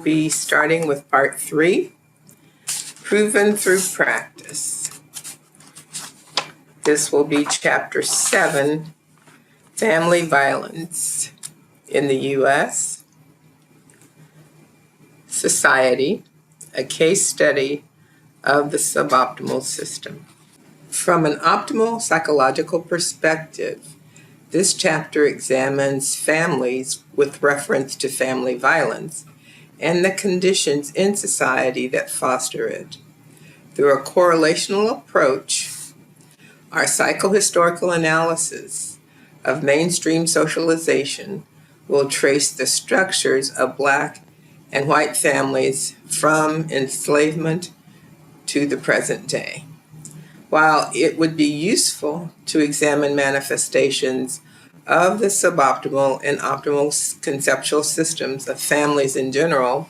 be starting with part 3, Proven Through Practice. This will be chapter 7, Family Violence in the U.S., Society, a case study of the suboptimal system. From an optimal psychological perspective, this chapter examines families with reference to family violence and the conditions in society that foster it. Through a correlational approach, our psychohistorical analysis of mainstream socialization will trace the structures of Black and white families from enslavement to the present day. While it would be useful to examine manifestations of the suboptimal and optimal conceptual systems of families in general,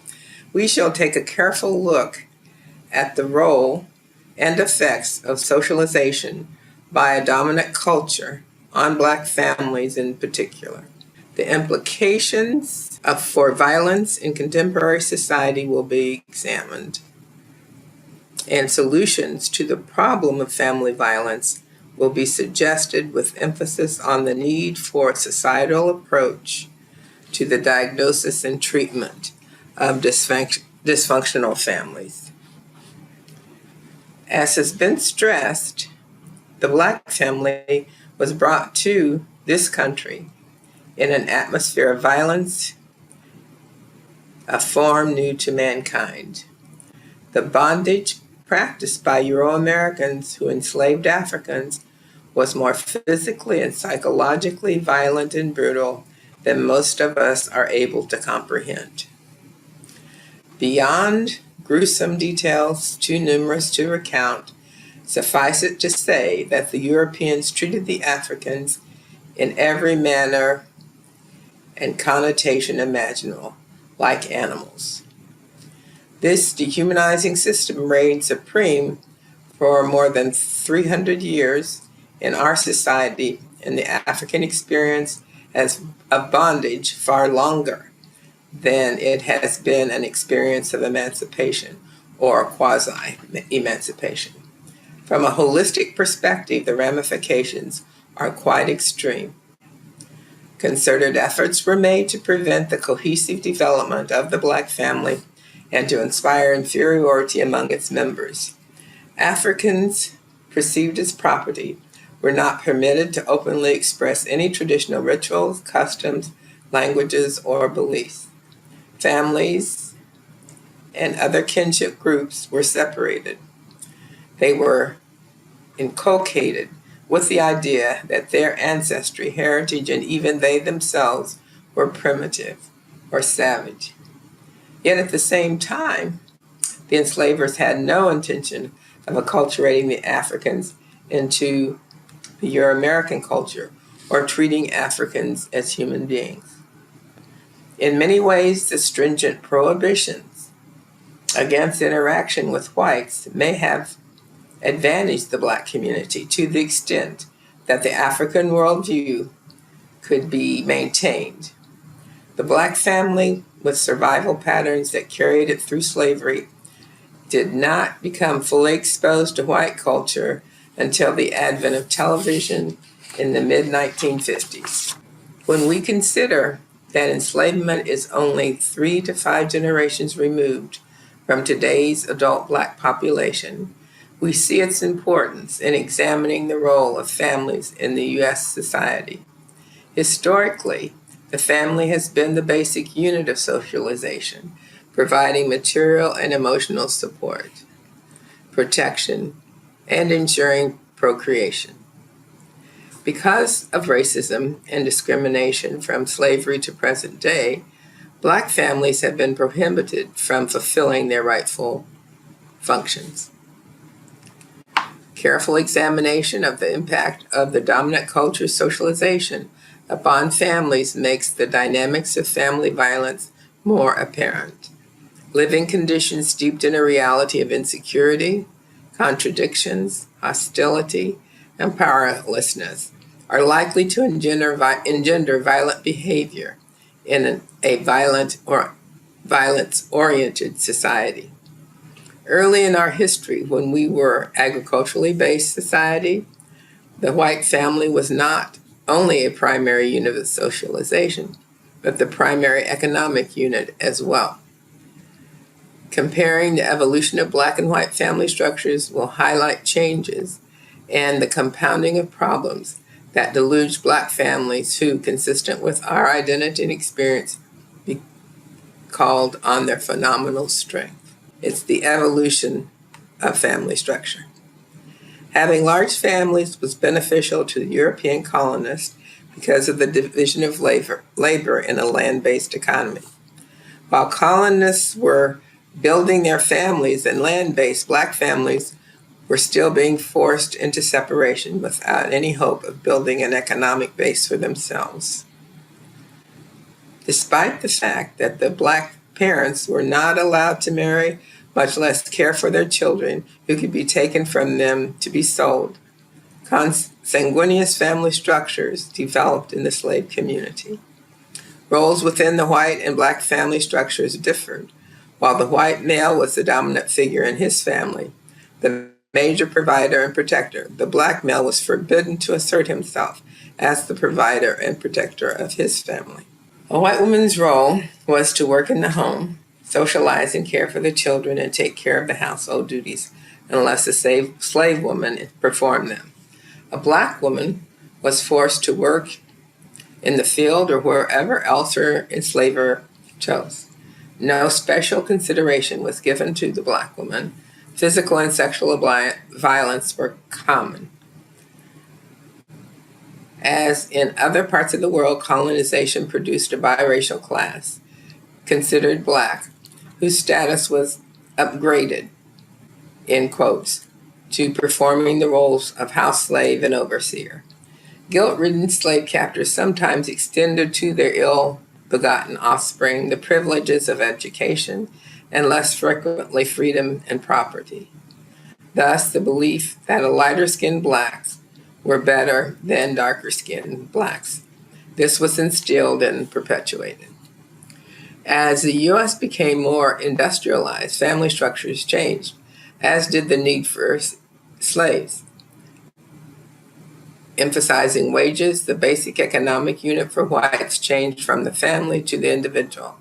we shall take a careful look at the role and effects of socialization by a dominant culture on Black families in particular. The implications for violence in contemporary society will be examined, and solutions to the problem of family violence will be suggested with emphasis on the need for a societal approach to the diagnosis and treatment of dysfunctional families. As has been stressed, the Black family was brought to this country in an atmosphere of violence, a form new to mankind. The bondage practiced by Euro-Americans who enslaved Africans was more physically and psychologically violent and brutal than most of us are able to comprehend. Beyond gruesome details too numerous to recount, suffice it to say that the Europeans treated the Africans in every manner and connotation imaginable, like animals. This dehumanizing system reigned supreme for more than 300 years in our society, and the African experience as of bondage far longer than it has been an experience of emancipation or quasi-emancipation. From a holistic perspective, the ramifications are quite extreme. Concerted efforts were made to prevent the cohesive development of the Black family and to inspire inferiority among its members. Africans, perceived as property, were not permitted to openly express any traditional rituals, customs, languages, or beliefs. Families and other kinship groups were separated. They were inculcated with the idea that their ancestry, heritage, and even they themselves were primitive or savage. Yet at the same time, the enslavers had no intention of acculturating the Africans into the Euro-American culture or treating Africans as human beings. In many ways, the stringent prohibitions against interaction with whites may have advantaged the Black community to the extent that the African worldview could be maintained. The Black family, with survival patterns that carried it through slavery, did not become fully exposed to white culture until the advent of television in the mid-1950s. When we consider that enslavement is only 3 to 5 generations removed from today's adult Black population, we see its importance in examining the role of families in the U.S. society. Historically, the family has been the basic unit of socialization, providing material and emotional support, protection, and ensuring procreation. Because of racism and discrimination from slavery to present day, Black families have been prohibited from fulfilling their rightful functions. Careful examination of the impact of the dominant culture's socialization upon families makes the dynamics of family violence more apparent. Living conditions steeped in a reality of insecurity, contradictions, hostility, and powerlessness are likely to engender violent behavior in a violent or violence-oriented society. Early in our history, when we were agriculturally based society, the white family was not only a primary unit of socialization, but the primary economic unit as well. Comparing the evolution of Black and white family structures will highlight changes and the compounding of problems that deluge Black families who, consistent with our identity and experience, be called on their phenomenal strength. It's the evolution of family structure. Having large families was beneficial to the European colonists because of the division of labor in a land-based economy. While colonists were building their families and land-based, Black families were still being forced into separation without any hope of building an economic base for themselves. Despite the fact that the Black parents were not allowed to marry, much less care for their children who could be taken from them to be sold, consanguineous family structures developed in the slave community. Roles within the white and Black family structures differed. While the white male was the dominant figure in his family, the major provider and protector, the Black male was forbidden to assert himself as the provider and protector of his family. A white woman's role was to work in the home, socialize and care for the children, and take care of the household duties, unless a slave woman performed them. A Black woman was forced to work in the field or wherever else her enslaver chose. No special consideration was given to the Black woman. Physical and sexual violence were common. As in other parts of the world, colonization produced a biracial class, considered Black, whose status was upgraded, in quotes, to performing the roles of house slave and overseer. Guilt-ridden slave captors sometimes extended to their ill-begotten offspring the privileges of education and less frequently freedom and property. Thus, the belief that lighter-skinned Blacks were better than darker-skinned Blacks. This was instilled and perpetuated. As the U.S. became more industrialized, family structures changed, as did the need for slaves. Emphasizing wages, the basic economic unit for whites changed from the family to the individual.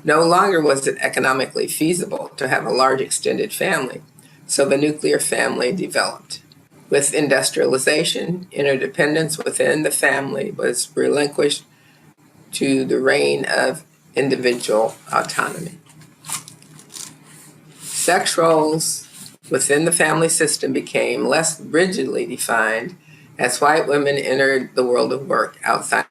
No longer was it economically feasible to have a large extended family, so the nuclear family developed. With industrialization, interdependence within the family was relinquished to the reign of individual autonomy. Sex roles within the family system became less rigidly defined as white women entered the world of work outside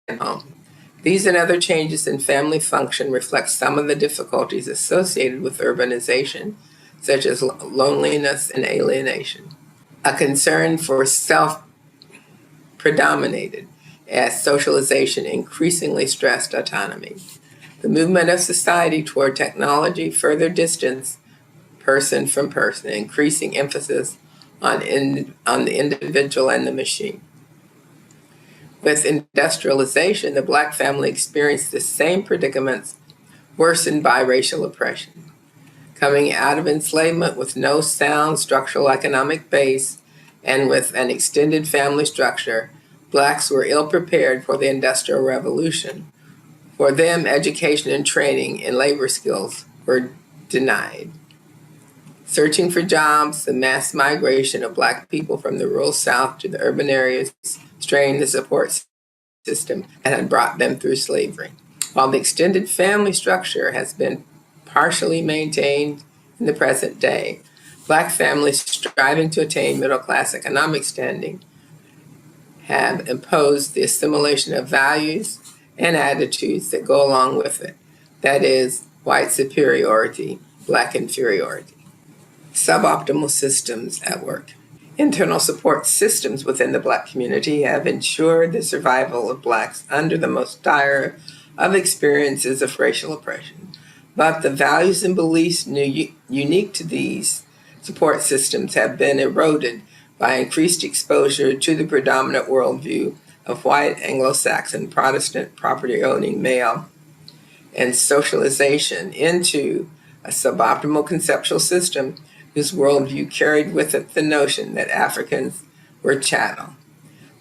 the home. These and other changes in family function reflect some of the difficulties associated with urbanization, such as loneliness and alienation. A concern for self predominated as socialization increasingly stressed autonomy. The movement of society toward technology further distanced person from person, increasing emphasis on the individual and the machine. With industrialization, the Black family experienced the same predicaments worsened by racial oppression. Coming out of enslavement with no sound structural economic base and with an extended family structure, Blacks were ill prepared for the Industrial Revolution. For them, education and training in labor skills were denied. Searching for jobs, the mass migration of Black people from the rural South to the urban areas strained the support system that had brought them through slavery. While the extended family structure has been partially maintained in the present day, Black families striving to attain middle-class economic standing have imposed the assimilation of values and attitudes that go along with it. That is, white superiority, Black inferiority. Suboptimal systems at work. Internal support systems within the Black community have ensured the survival of Blacks under the most dire of experiences of racial oppression. But the values and beliefs unique to these support systems have been eroded by increased exposure to the predominant worldview of white Anglo-Saxon Protestant property-owning male and socialization into a suboptimal conceptual system whose worldview carried with it the notion that Africans were chattel.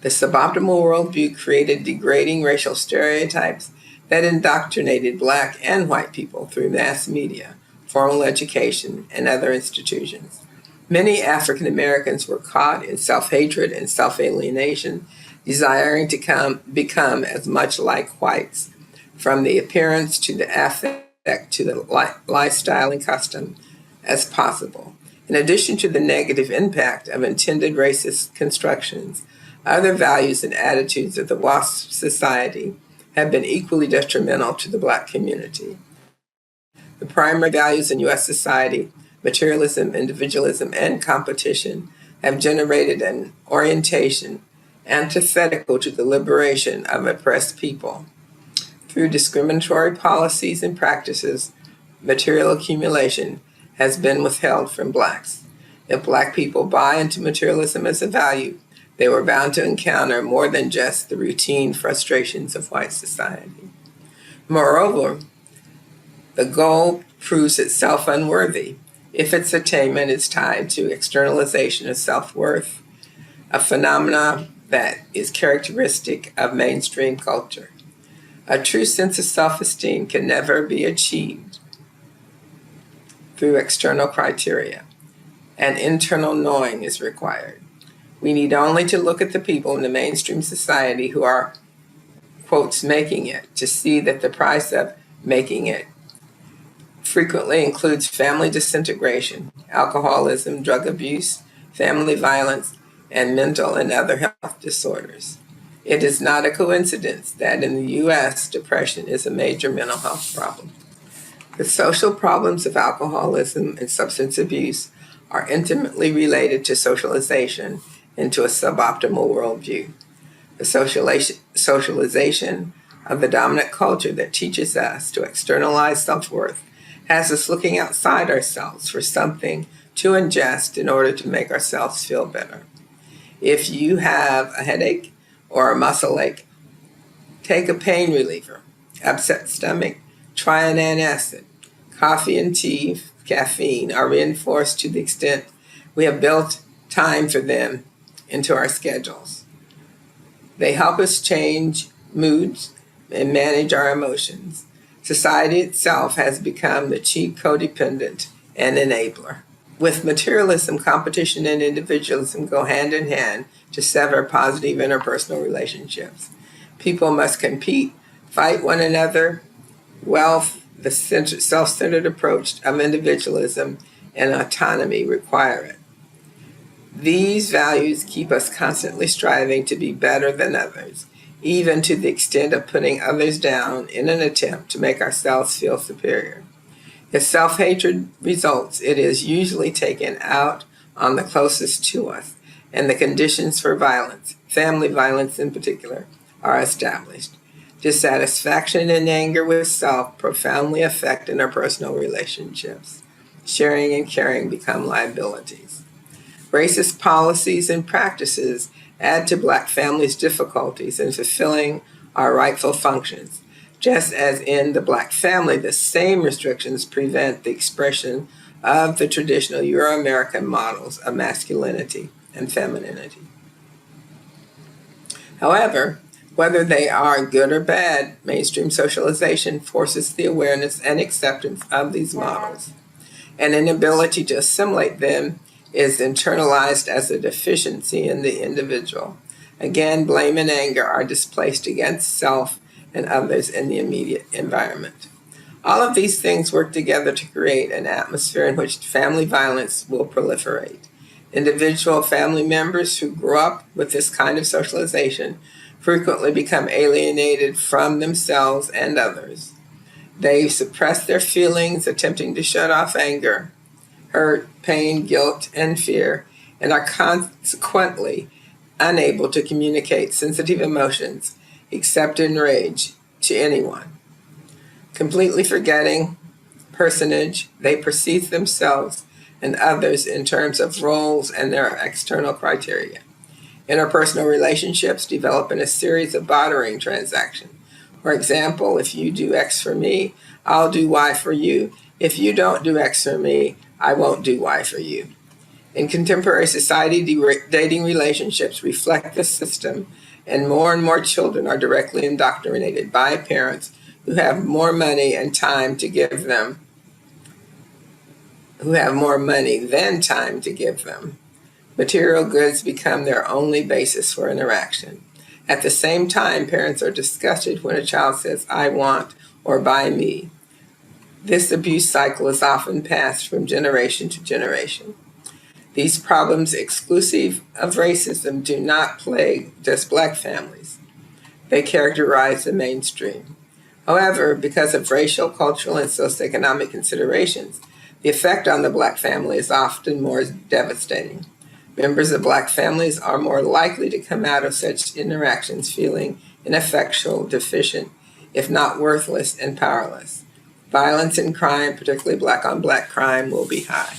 The suboptimal worldview created degrading racial stereotypes that indoctrinated Black and white people through mass media, formal education, and other institutions. Many African Americans were caught in self-hatred and self-alienation, desiring to become as much like whites, from the appearance to the affect to the lifestyle and custom as possible. In addition to the negative impact of intended racist constructions, other values and attitudes of the WASP society have been equally detrimental to the Black community. The primary values in U.S. society, materialism, individualism, and competition, have generated an orientation antithetical to the liberation of oppressed people. Through discriminatory policies and practices, material accumulation has been withheld from Blacks. If Black people buy into materialism as a value, they were bound to encounter more than just the routine frustrations of white society. Moreover, the goal proves itself unworthy if its attainment is tied to externalization of self-worth, a phenomenon that is characteristic of mainstream culture. A true sense of self-esteem can never be achieved through external criteria. An internal knowing is required. We need only to look at the people in the mainstream society who are, quotes, making it, to see that the price of making it frequently includes family disintegration, alcoholism, drug abuse, family violence, and mental and other health disorders. It is not a coincidence that in the U.S., depression is a major mental health problem. The social problems of alcoholism and substance abuse are intimately related to socialization into a suboptimal worldview. The socialization of the dominant culture that teaches us to externalize self-worth has us looking outside ourselves for something to ingest in order to make ourselves feel better. If you have a headache or a muscle ache, take a pain reliever. Upset stomach, try an antacid. Coffee and tea, caffeine are reinforced to the extent we have built time for them into our schedules. They help us change moods and manage our emotions. Society itself has become the cheap codependent and enabler. With materialism, competition and individualism go hand in hand to sever positive interpersonal relationships. People must compete, fight one another. Wealth, the self-centered approach of individualism and autonomy require it. These values keep us constantly striving to be better than others, even to the extent of putting others down in an attempt to make ourselves feel superior. If self-hatred results, it is usually taken out on the closest to us, and the conditions for violence, family violence in particular, are established. Dissatisfaction and anger with self profoundly affect interpersonal relationships. Sharing and caring become liabilities. Racist policies and practices add to Black families' difficulties in fulfilling our rightful functions. Just as in the Black family, the same restrictions prevent the expression of the traditional Euro-American models of masculinity and femininity. However, whether they are good or bad, mainstream socialization forces the awareness and acceptance of these models. An inability to assimilate them is internalized as a deficiency in the individual. Again, blame and anger are displaced against self and others in the immediate environment. All of these things work together to create an atmosphere in which family violence will proliferate. Individual family members who grew up with this kind of socialization frequently become alienated from themselves and others. They suppress their feelings, attempting to shut off anger, hurt, pain, guilt, and fear, and are consequently unable to communicate sensitive emotions, except in rage, to anyone. Completely forgetting personage, they perceive themselves and others in terms of roles and their external criteria. Interpersonal relationships develop in a series of bartering transactions, For example, if you do X for me, I'll do Y for you. If you don't do X for me, I won't do Y for you. In contemporary society, dating relationships reflect this system, and more children are directly indoctrinated by parents who have more money and time to give them, who have more money than time to give them. Material goods become their only basis for interaction. At the same time, parents are disgusted when a child says, I want, or buy me. This abuse cycle is often passed from generation to generation. These problems, exclusive of racism, do not plague just Black families. They characterize the mainstream. However, because of racial, cultural, and socioeconomic considerations, the effect on the Black family is often more devastating. Members of Black families are more likely to come out of such interactions feeling ineffectual, deficient, if not worthless, and powerless. Violence and crime, particularly Black on Black crime, will be high.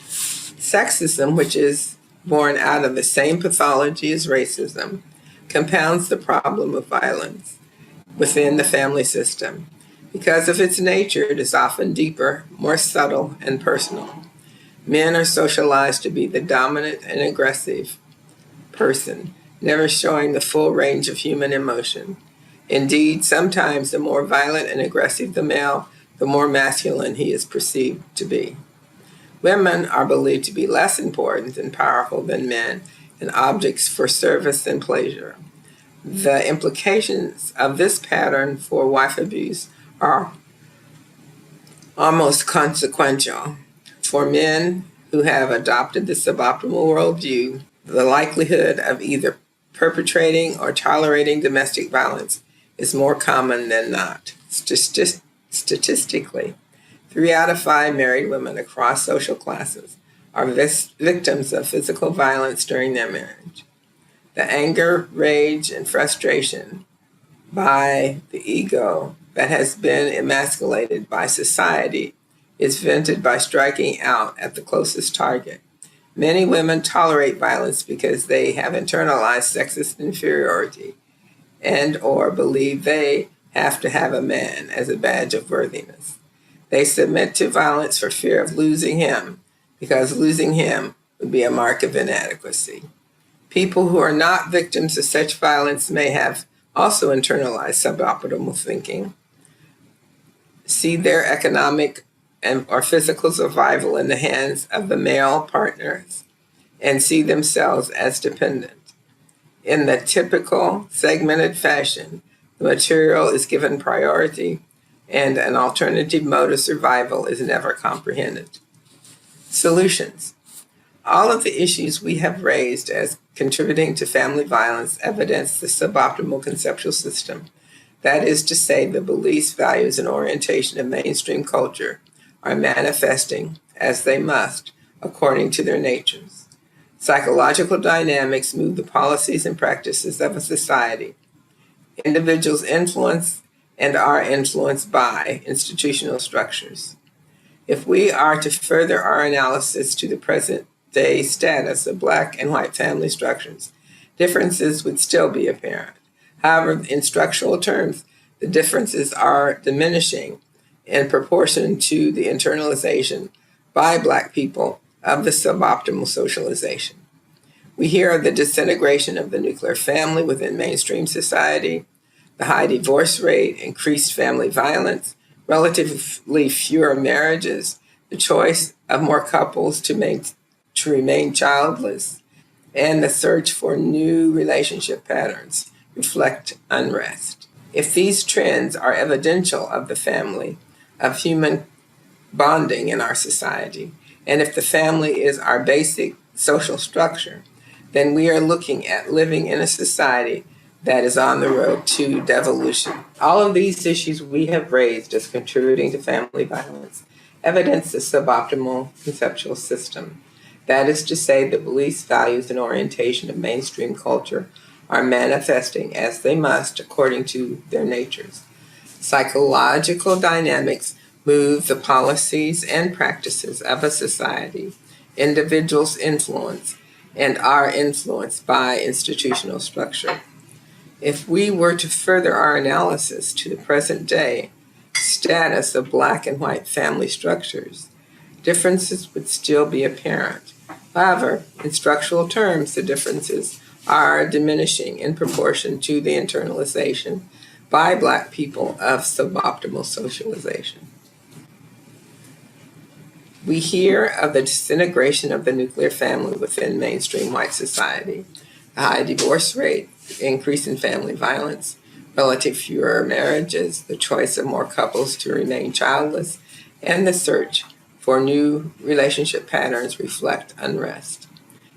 Sexism, which is born out of the same pathology as racism, compounds the problem of violence within the family system. Because of its nature, it is often deeper, more subtle, and personal. Men are socialized to be the dominant and aggressive person, never showing the full range of human emotion. Indeed, sometimes the more violent and aggressive the male, the more masculine he is perceived to be. Women are believed to be less important and powerful than men and objects for service and pleasure. The implications of this pattern for wife abuse are almost consequential. For men who have adopted the suboptimal worldview, the likelihood of either perpetrating or tolerating domestic violence is more common than not. Statistically, 3 out of 5 married women across social classes are victims of physical violence during their marriage. The anger, rage, and frustration by the ego that has been emasculated by society is vented by striking out at the closest target. Many women tolerate violence because they have internalized sexist inferiority and or believe they have to have a man as a badge of worthiness. They submit to violence for fear of losing him, because losing him would be a mark of inadequacy. People who are not victims of such violence may have also internalized suboptimal thinking, see their economic or physical survival in the hands of the male partners, and see themselves as dependent. In the typical segmented fashion, the material is given priority and an alternative mode of survival is never comprehended. Solutions. All of the issues we have raised as contributing to family violence evidence the suboptimal conceptual system. That is to say, the beliefs, values, and orientation of mainstream culture are manifesting, as they must, according to their natures. Psychological dynamics move the policies and practices of a society. Individuals influence and are influenced by institutional structures. If we are to further our analysis to the present day status of Black and white family structures, differences would still be apparent. However, in structural terms, the differences are diminishing in proportion to the internalization by Black people of the suboptimal socialization. We hear of the disintegration of the nuclear family within mainstream society, the high divorce rate, increased family violence, relatively fewer marriages, the choice of more couples to remain childless, and the search for new relationship patterns reflect unrest. If these trends are evidential of the family, of human bonding in our society, and if the family is our basic social structure, then we are looking at living in a society that is on the road to devolution. All of these issues we have raised as contributing to family violence evidence the suboptimal conceptual system. That is to say, the beliefs, values, and orientation of mainstream culture are manifesting as they must according to their natures. Psychological dynamics move the policies and practices of a society. Individuals influence and are influenced by institutional structure. If we were to further our analysis to the present day status of Black and white family structures, differences would still be apparent. However, in structural terms, the differences are diminishing in proportion to the internalization by Black people of suboptimal socialization. We hear of the disintegration of the nuclear family within mainstream white society, the high divorce rate, the increase in family violence, relative fewer marriages, the choice of more couples to remain childless, and the search for new relationship patterns reflect unrest.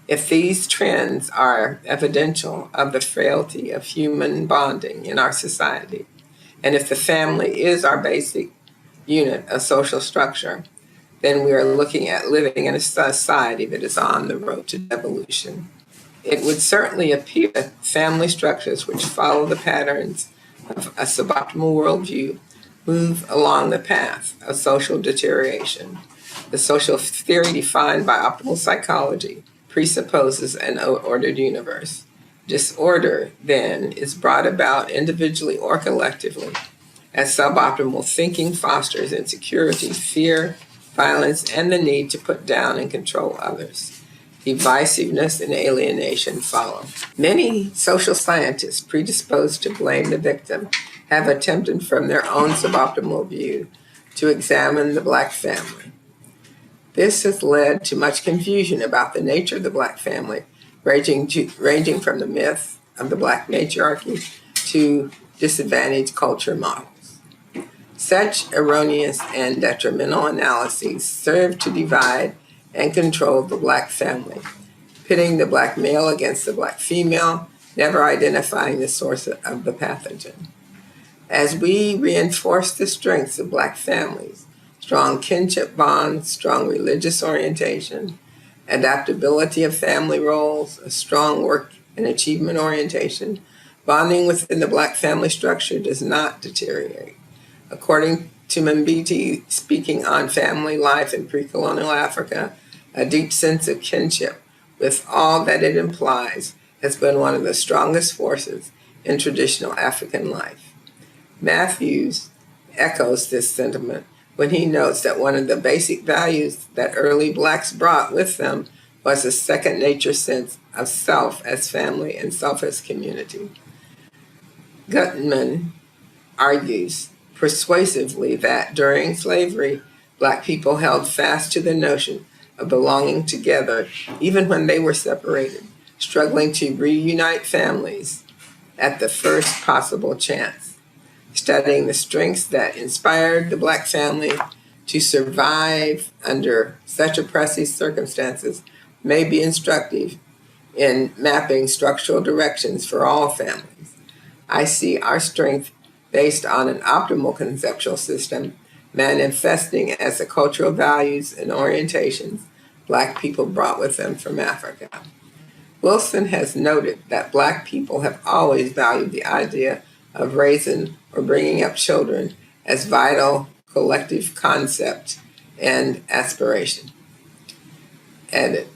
If these trends are evidential of the frailty of human bonding in our society, and if the family is our basic unit of social structure, then we are looking at living in a society that is on the road to devolution. It would certainly appear that family structures which follow the patterns of a suboptimal worldview move along the path of social deterioration. The social theory defined by optimal psychology presupposes an ordered universe. Disorder, then, is brought about individually or collectively as suboptimal thinking fosters insecurity, fear, violence, and the need to put down and control others. Divisiveness and alienation follow. Many social scientists predisposed to blame the victim have attempted from their own suboptimal view to examine the Black family. This has led to much confusion about the nature of the Black family, ranging from the myth of the Black matriarchy to disadvantaged culture models. Such erroneous and detrimental analyses serve to divide and control the Black family, pitting the Black male against the Black female, never identifying the source of the pathogen. As we reinforce the strengths of Black families, strong kinship bonds, strong religious orientation, adaptability of family roles, a strong work and achievement orientation, bonding within the Black family structure does not deteriorate. According to Mbiti, speaking on family life in pre-colonial Africa, a deep sense of kinship with all that it implies has been one of the strongest forces in traditional African life. Matthews echoes this sentiment when he notes that one of the basic values that early Blacks brought with them was a second nature sense of self as family and self as community. Gutman argues persuasively that during slavery, Black people held fast to the notion of belonging together even when they were separated, struggling to reunite families at the first possible chance. Studying the strengths that inspired the Black family to survive under such oppressive circumstances may be instructive in mapping structural directions for all families. I see our strength based on an optimal conceptual system manifesting as the cultural values and orientations Black people brought with them from Africa. Wilson has noted that Black people have always valued the idea of raising or bringing up children as vital collective concept and aspiration. Edit.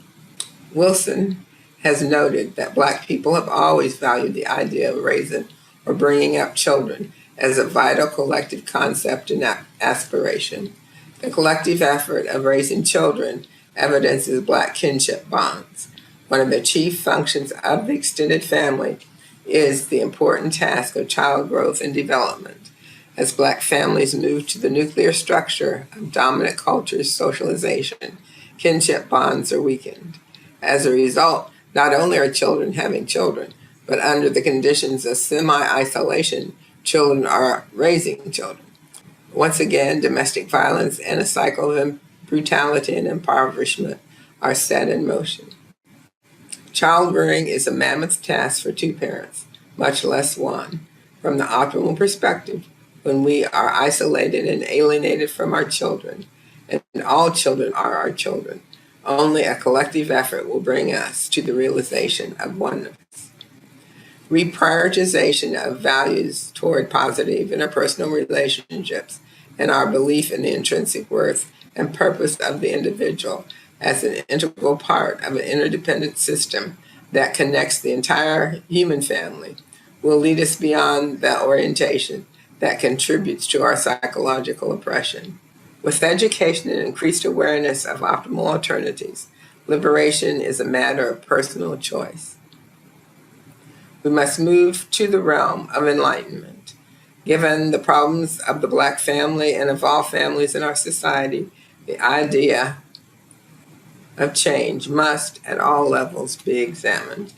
Wilson has noted that Black people have always valued the idea of raising or bringing up children as a vital collective concept and aspiration. The collective effort of raising children evidences Black kinship bonds. One of the chief functions of the extended family is the important task of child growth and development. As Black families move to the nuclear structure of dominant culture's socialization, kinship bonds are weakened. As a result, not only are children having children, but under the conditions of semi-isolation, children are raising children. Once again, domestic violence and a cycle of brutality and impoverishment are set in motion. Child rearing is a mammoth task for two parents, much less one. From the optimal perspective, when we are isolated and alienated from our children, and all children are our children, only a collective effort will bring us to the realization of oneness. Reprioritization of values toward positive interpersonal relationships and our belief in the intrinsic worth and purpose of the individual as an integral part of an interdependent system that connects the entire human family will lead us beyond the orientation that contributes to our psychological oppression. With education and increased awareness of optimal alternatives, liberation is a matter of personal choice. We must move to the realm of enlightenment. Given the problems of the Black family and of all families in our society, the idea of change must, at all levels, be examined.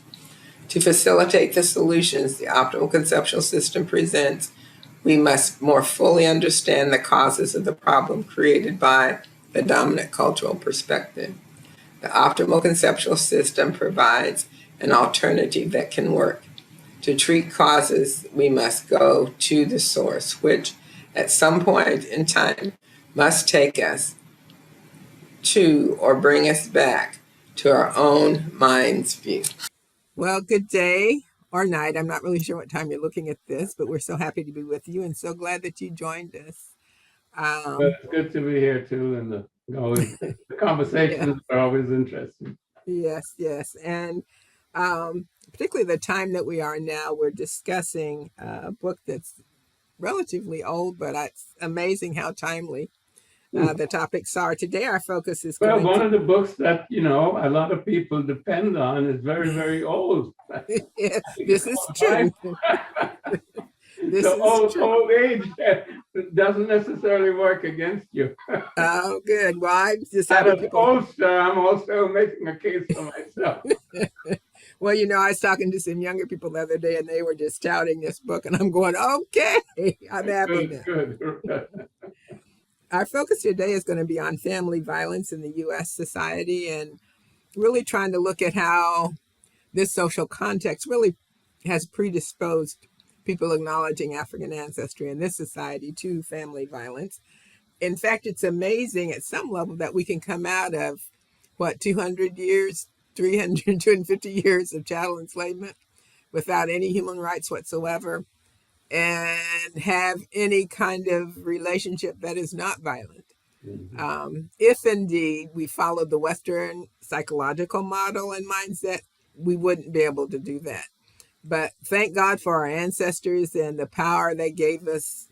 To facilitate the solutions the optimal conceptual system presents, we must more fully understand the causes of the problem created by the dominant cultural perspective. The optimal conceptual system provides an alternative that can work. To treat causes, we must go to the source, which at some point in time must take us to or bring us back to our own mind's view. Well, good day or night. I'm not really sure what time you're looking at this, but we're so happy to be with you and so glad that you joined us. But it's good to be here too, and the conversations are always interesting. Yes, yes. And particularly the time that we are now, we're discussing a book that's relatively old, but it's amazing how timely the topics are. Today, our focus is Well, going one to. of the books that a lot of people depend on is very, very old. Yeah, this is true. This So is true. old age doesn't necessarily work against you. Oh, good. Well, I'm just As having an people. oldster, I'm also making a case for myself. Well, I was talking to some younger people the other day and they were just touting this book, and I'm going, okay, I'm happy Good, now. good. Our focus today is going to be on family violence in the U.S. society and really trying to look at how this social context really has predisposed people acknowledging African ancestry in this society to family violence. In fact, it's amazing at some level that we can come out of, 200 years, 300, 250 years of chattel enslavement without any human rights whatsoever and have any kind of relationship that is not violent. If indeed we followed the Western psychological model and mindset, we wouldn't be able to do that. But thank God for our ancestors and the power they gave us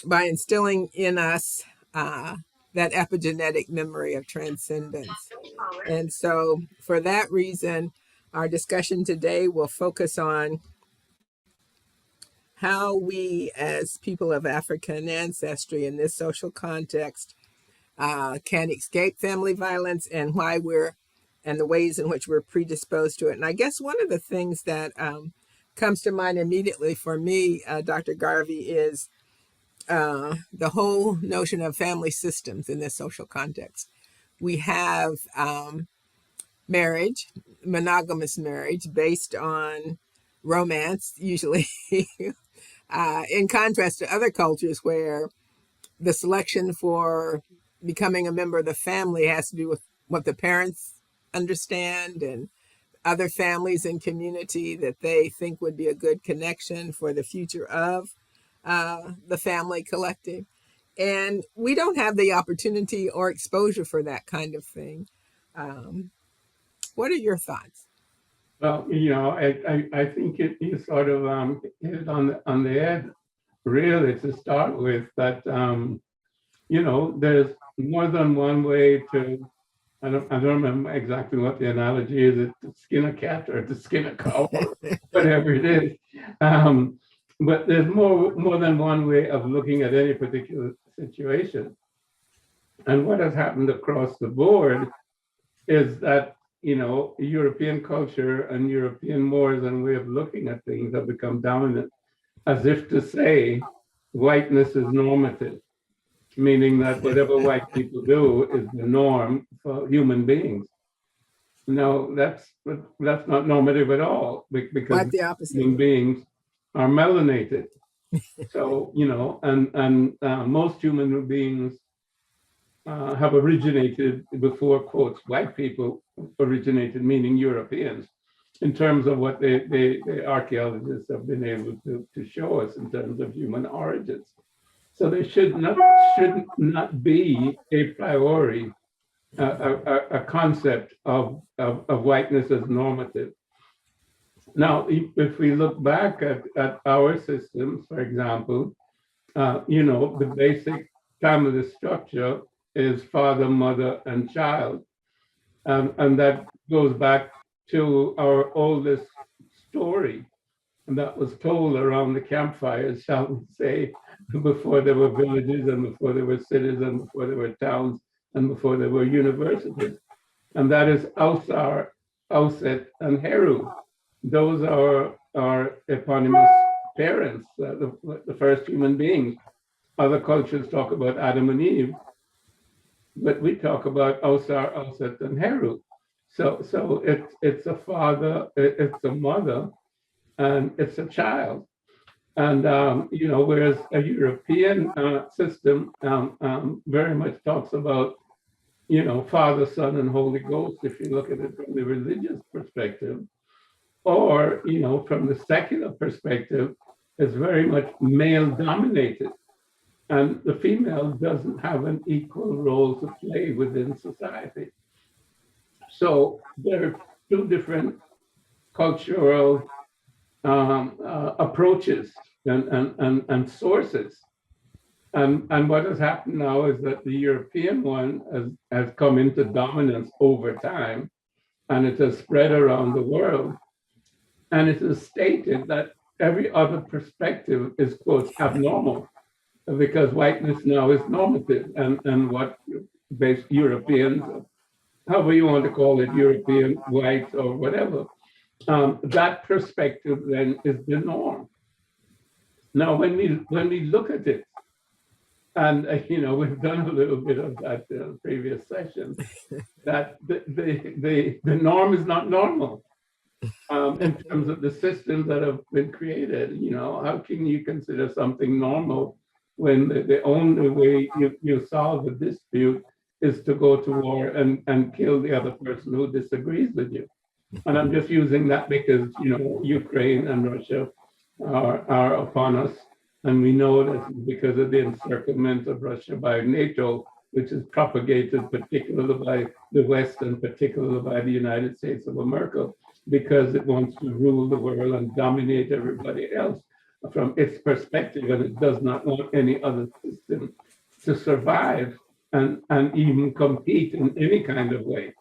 by instilling in us that epigenetic memory of transcendence. And so, for that reason, our discussion today will focus on how we, as people of African ancestry in this social context, can escape family violence and and the ways in which we're predisposed to it. And I guess one of the things that comes to mind immediately for me, Dr. Garvey, is the whole notion of family systems in this social context. We have marriage, monogamous marriage, based on romance, usually, in contrast to other cultures where the selection for becoming a member of the family has to do with what the parents understand and other families and community that they think would be a good connection for the future of the family collective. And we don't have the opportunity or exposure for that kind of thing. Um, what are your thoughts? Well, I think you sort of hit it on the head, really, to start with, that there's more than one way to. I don't remember exactly what the analogy is. It's to skin a cat or to skin a cow, or whatever it is. But there's more than one way of looking at any particular situation. And what has happened across the board is that European culture and European mores and way of looking at things have become dominant, as if to say whiteness is normative, meaning that whatever white people do is the norm for human beings. No, that's not normative at all, because Quite the opposite. human beings are melanated. So and most human beings have originated before, quotes, white people originated, meaning Europeans, in terms of what the archaeologists have been able to show us in terms of human origins. So there should not be a priori a concept of whiteness as normative. Now, if we look back at our systems, for example, the basic family structure is father, mother, and child. And that goes back to our oldest story that was told around the campfires, shall we say, before there were villages and before there were cities and before there were towns and before there were universities. And that is Ausar, Auset, and Heru. Those are our eponymous parents, the first human beings. Other cultures talk about Adam and Eve, but we talk about Osar, Oset, and Heru. So it's a father, it's a mother, and it's a child. And whereas a European system very much talks about Father, Son, and Holy Ghost, if you look at it from the religious perspective, or from the secular perspective, is very much male dominated. And the female doesn't have an equal role to play within society. So there are two different cultural approaches and sources. And what has happened now is that the European one has come into dominance over time, and it has spread around the world. And it is stated that every other perspective is, quote, abnormal, because whiteness now is normative, and what based Europeans, however you want to call it, European, white, or whatever, that perspective then is the norm. Now, when we look at it, and we've done a little bit of that in the previous session, that the norm is not normal. In terms of the systems that have been created, how can you consider something normal when the only way you solve a dispute is to go to war and kill the other person who disagrees with you? And I'm just using that because, Ukraine and Russia are upon us. And we know that because of the encirclement of Russia by NATO, which is propagated particularly by the West and particularly by the United States of America, because it wants to rule the world and dominate everybody else from its perspective, and it does not want any other system to survive and even compete in any kind of way.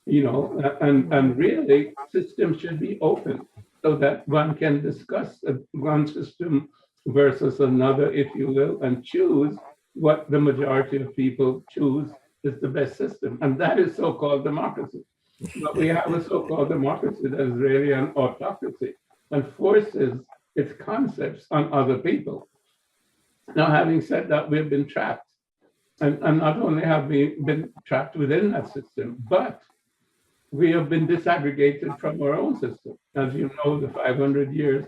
And really, systems should be open so that one can discuss one system versus another, if you will, and choose what the majority of people choose is the best system. And that is so-called democracy. But we have a so-called democracy that is really an autocracy and forces its concepts on other people. Now, having said that, we've been trapped. And not only have we been trapped within that system, but we have been disaggregated from our own system. As you know, the 500 years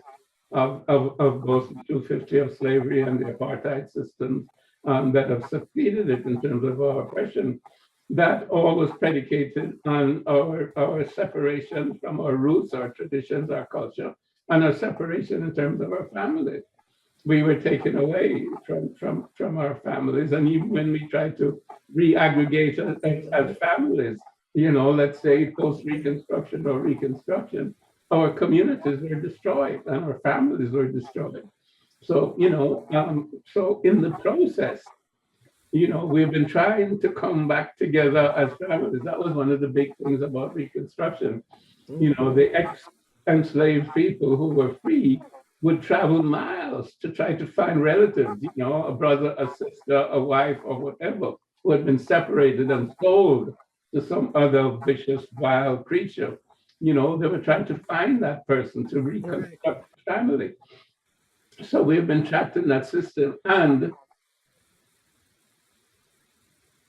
of both the 250 of slavery and the apartheid systems that have succeeded it in terms of our oppression, that all was predicated on our separation from our roots, our traditions, our culture, and our separation in terms of our families. We were taken away from our families, and even when we tried to re-aggregate as families, let's say post-Reconstruction or Reconstruction, our communities were destroyed and our families were destroyed. So, so in the process, we've been trying to come back together as families. That was one of the big things about Reconstruction. The ex-enslaved people who were free would travel miles to try to find relatives, a brother, a sister, a wife, or whatever, who had been separated and sold to some other vicious, vile creature. They were trying to find that person to reconstruct the family. So we've been trapped in that system and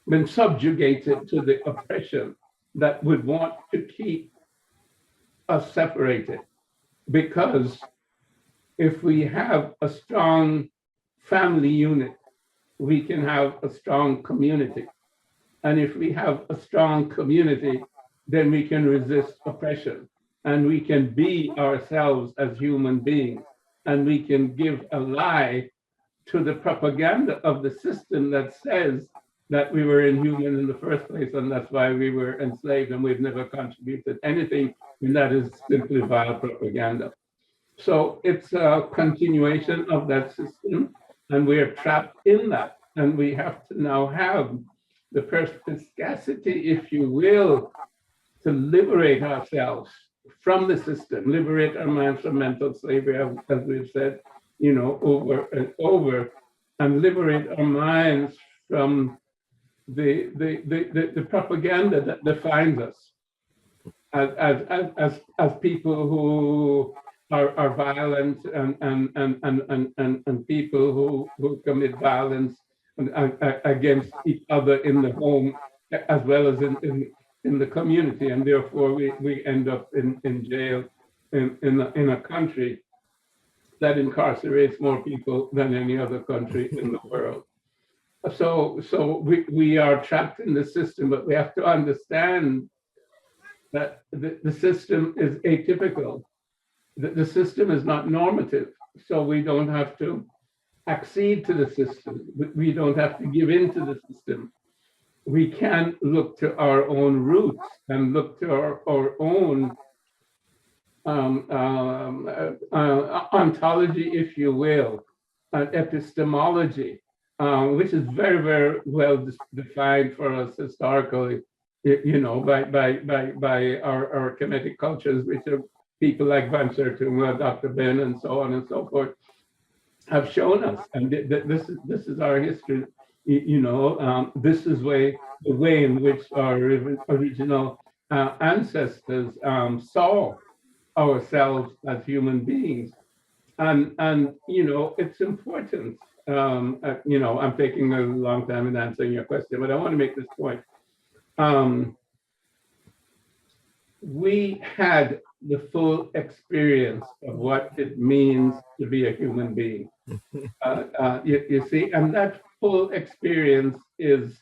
been subjugated to the oppression that would want to keep us separated. Because if we have a strong family unit, we can have a strong community. And if we have a strong community, then we can resist oppression and we can be ourselves as human beings. And we can give a lie to the propaganda of the system that says that we were inhuman in the first place, and that's why we were enslaved and we've never contributed anything and that is simply vile propaganda. So it's a continuation of that system, and we are trapped in that. And we have to now have the perspicacity, if you will, to liberate ourselves from the system, liberate our minds from mental slavery, as we've said, over and over, and liberate our minds from the propaganda that defines us as people who are violent and people who commit violence against each other in the home as well as in the community, and therefore we end up in jail in a country that incarcerates more people than any other country in the world. So we are trapped in the system, but we have to understand that the system is atypical. The system is not normative, so we don't have to accede to the system. We don't have to give in to the system. We can look to our own roots and look to our own ontology, if you will, epistemology, which is very, very well defined for us historically, by our Kemetic cultures, which are people like Van Sertima, Dr. Ben, and so on and so forth, have shown us. And this is our history. This is the way in which our original ancestors saw ourselves as human beings. And it's important. I'm taking a long time in answering your question, but I want to make this point. We had the full experience of what it means to be a human being. You see, and that full experience is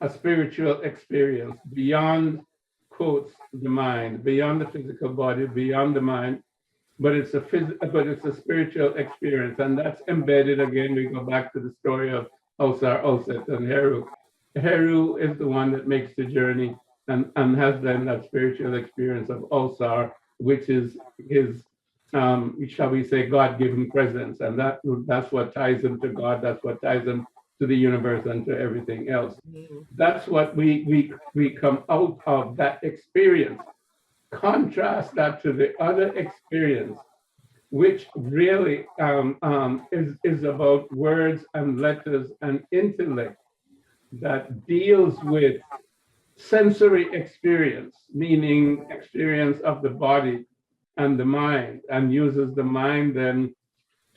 a spiritual experience beyond, quotes, the mind, beyond the physical body, beyond the mind, but it's a spiritual experience, and that's embedded. Again, we go back to the story of Osar, Oset, and Heru. Heru is the one that makes the journey and has then that spiritual experience of Osar, which is his, shall we say, God-given presence, and that's what ties him to God. That's what ties him to the universe and to everything else. That's what we come out of, that experience. Contrast that to the other experience, which really is about words and letters and intellect, that deals with sensory experience, meaning experience of the body and the mind, and uses the mind then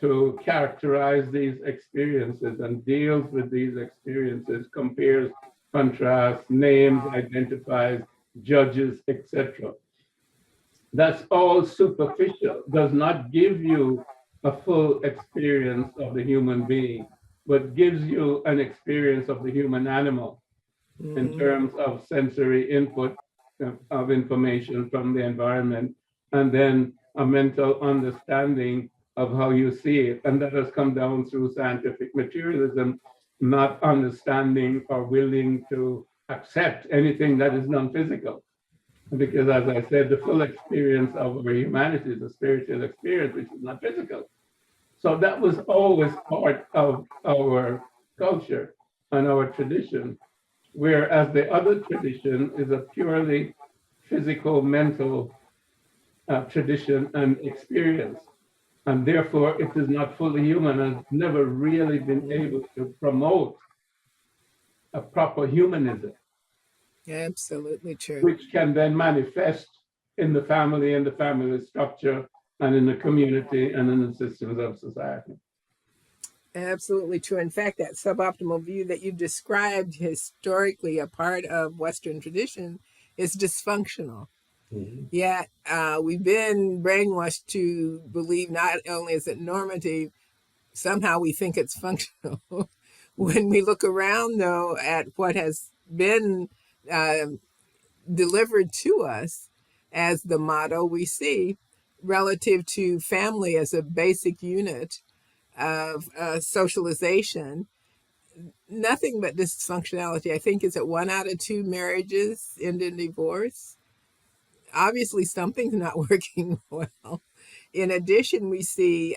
to characterize these experiences and deals with these experiences, compares, contrasts, names, identifies, judges, etc. That's all superficial, does not give you a full experience of the human being, but gives you an experience of the human animal in terms of sensory input of information from the environment, and then a mental understanding of how you see it. And that has come down through scientific materialism, not understanding or willing to accept anything that is non-physical. Because as I said, the full experience of our humanity is a spiritual experience, which is not physical. So that was always part of our culture and our tradition, whereas the other tradition is a purely physical, mental tradition and experience. And therefore, it is not fully human and has never really been able to promote a proper humanism. Absolutely true. Which can then manifest in the family and the family structure and in the community and in the systems of society. Absolutely true. In fact, that suboptimal view that you described, historically a part of Western tradition, is dysfunctional. Yet we've been brainwashed to believe not only is it normative, somehow we think it's functional. When we look around, though, at what has been delivered to us as the motto, we see relative to family as a basic unit of socialization, nothing but dysfunctionality. I think is that 1 out of 2 marriages end in divorce. obviously something's not working well. In addition, we see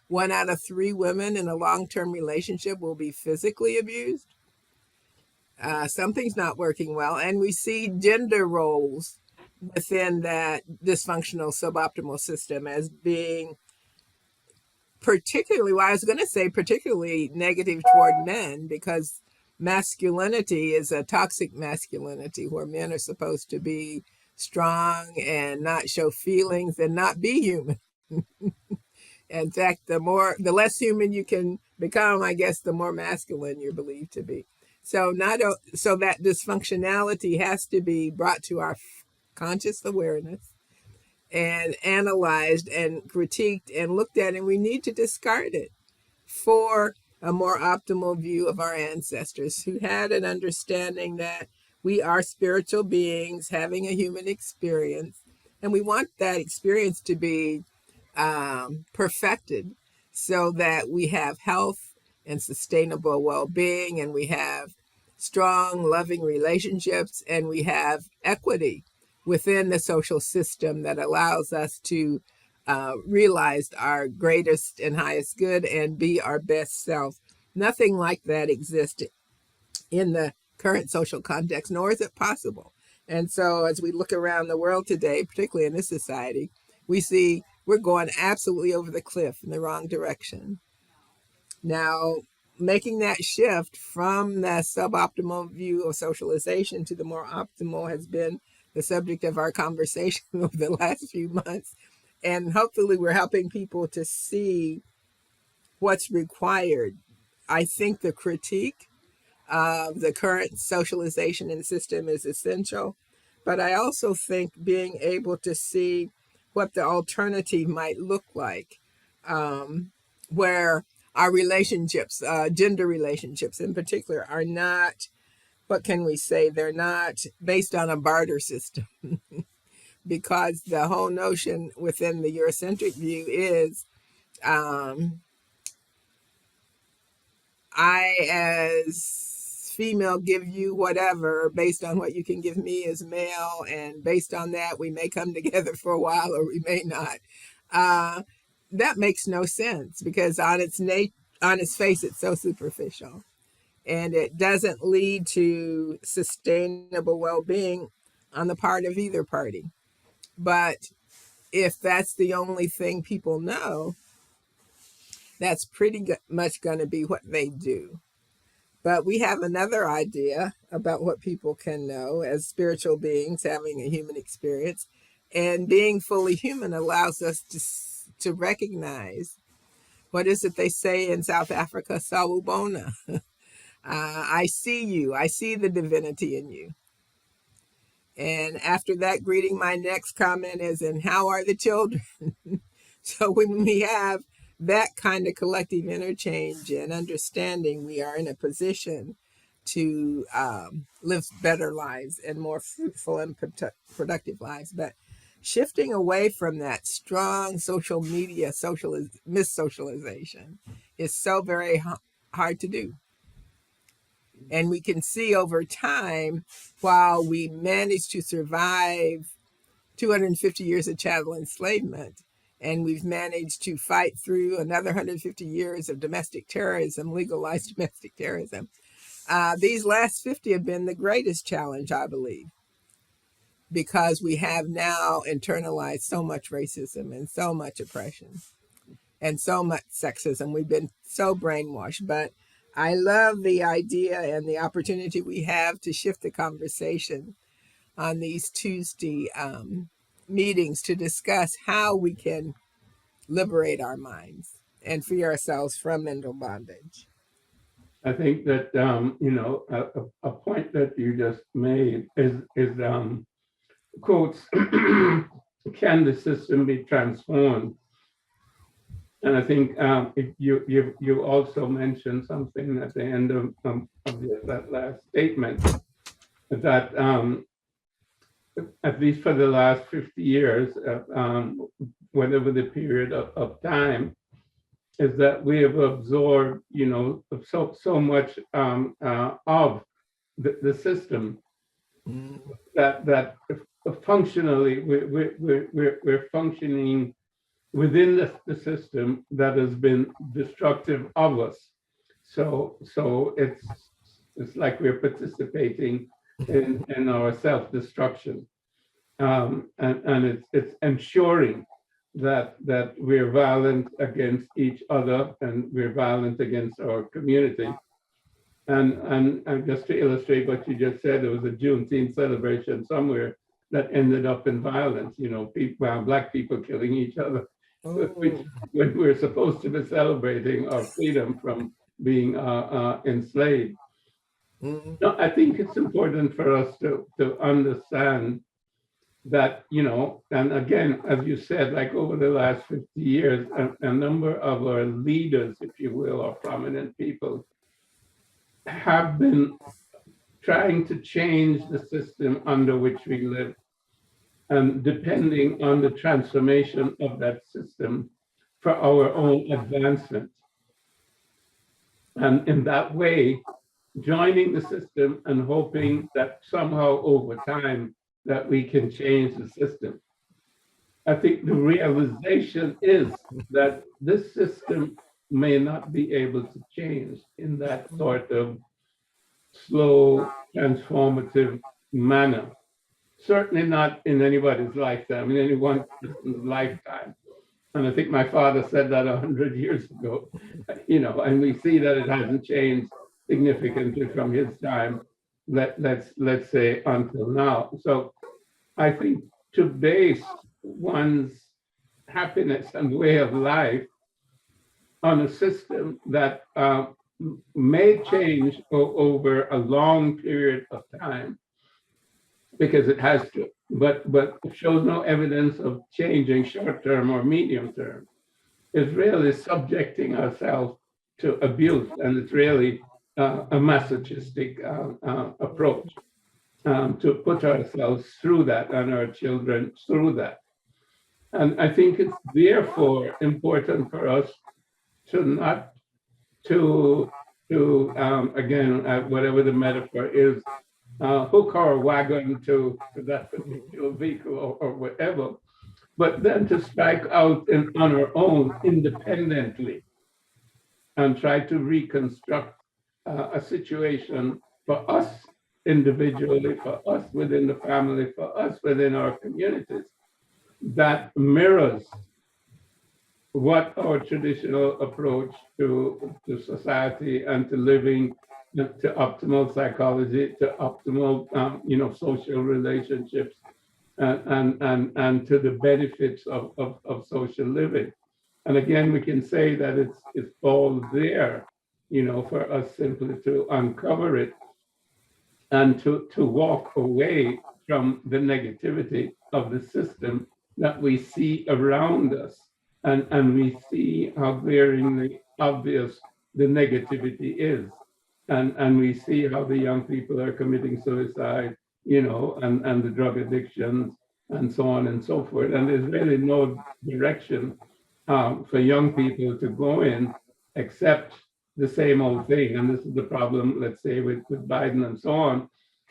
1 out of 3 women in a long-term relationship will be physically abused. Something's not working well. And we see gender roles within that dysfunctional suboptimal system as being particularly, well, I was going to say particularly negative toward men, because masculinity is a toxic masculinity where men are supposed to be strong and not show feelings and not be human. In fact, the less human you can become, I guess, the more masculine you're believed to be. So so that dysfunctionality has to be brought to our conscious awareness and analyzed and critiqued and looked at, and we need to discard it for a more optimal view of our ancestors who had an understanding that we are spiritual beings having a human experience, and we want that experience to be perfected so that we have health and sustainable well-being, and we have strong, loving relationships, and we have equity within the social system that allows us to realize our greatest and highest good and be our best self. Nothing like that exists in the current social context, nor is it possible. And so as we look around the world today, particularly in this society, we see we're going absolutely over the cliff in the wrong direction. Now, making that shift from the suboptimal view of socialization to the more optimal has been the subject of our conversation over the last few months. And hopefully we're helping people to see what's required. I think the critique of the current socialization and system is essential, but I also think being able to see what the alternative might look like, where our relationships, gender relationships in particular, are not, what can we say, they're not based on a barter system. Because the whole notion within the Eurocentric view is I, as female, give you whatever based on what you can give me as male, and based on that, we may come together for a while or we may not. That makes no sense because on its face, it's so superficial, and it doesn't lead to sustainable well-being on the part of either party. But if that's the only thing people know, that's pretty much going to be what they do. But we have another idea about what people can know as spiritual beings having a human experience. And being fully human allows us to recognize, what is it they say in South Africa? Sawubona. I see you. I see the divinity in you. And after that greeting, my next comment is, and how are the children? So when we have that kind of collective interchange and understanding, we are in a position to live better lives and more fruitful and productive lives. But shifting away from that strong social media mis-socialization is so very hard to do. And we can see over time, while we managed to survive 250 years of chattel enslavement, and we've managed to fight through another 150 years of domestic terrorism, legalized domestic terrorism, these last 50 have been the greatest challenge, I believe, because we have now internalized so much racism and so much oppression and so much sexism. We've been so brainwashed. But I love the idea and the opportunity we have to shift the conversation on these Tuesday meetings to discuss how we can liberate our minds and free ourselves from mental bondage. I think that a point that you just made is quotes, can the system be transformed? And I think you also mentioned something at the end of that last statement, that at least for the last 50 years, whatever the period of time, is that we have absorbed, so much of the system, that functionally, we're functioning within the system that has been destructive of us. So it's like we're participating in our self-destruction, and it's ensuring that we're violent against each other and we're violent against our community. And just to illustrate what you just said, there was a Juneteenth celebration somewhere that ended up in violence. People, Black people killing each other, which when we're supposed to be celebrating our freedom from being enslaved. No, I think it's important for us to understand that, and again, as you said, like over the last 50 years, a number of our leaders, if you will, or prominent people, have been trying to change the system under which we live, and depending on the transformation of that system for our own advancement. And in that way, joining the system and hoping that somehow over time that we can change the system. I think the realization is that this system may not be able to change in that sort of slow, transformative manner. Certainly not in anybody's lifetime, in any one person's lifetime. And I think my father said that 100 years ago, and we see that it hasn't changed significantly from his time, let's say until now. So I think to base one's happiness and way of life on a system that may change over a long period of time, because it has to, but shows no evidence of changing short term or medium term, is really subjecting ourselves to abuse, and it's really a masochistic approach to put ourselves through that and our children through that. And I think it's therefore important for us to not again, whatever the metaphor is, hook our wagon to that particular vehicle or whatever, but then to strike out on our own independently and try to reconstruct a situation for us individually, for us within the family, for us within our communities, that mirrors what our traditional approach to society and to living, to optimal psychology, to optimal social relationships, and to the benefits of social living. And again, we can say that it's all there, for us simply to uncover it and to walk away from the negativity of the system that we see around us. And we see how glaringly obvious the negativity is. And we see how the young people are committing suicide, and the drug addictions and so on and so forth. And there's really no direction for young people to go in except the same old thing. And this is the problem, let's say, with Biden and so on.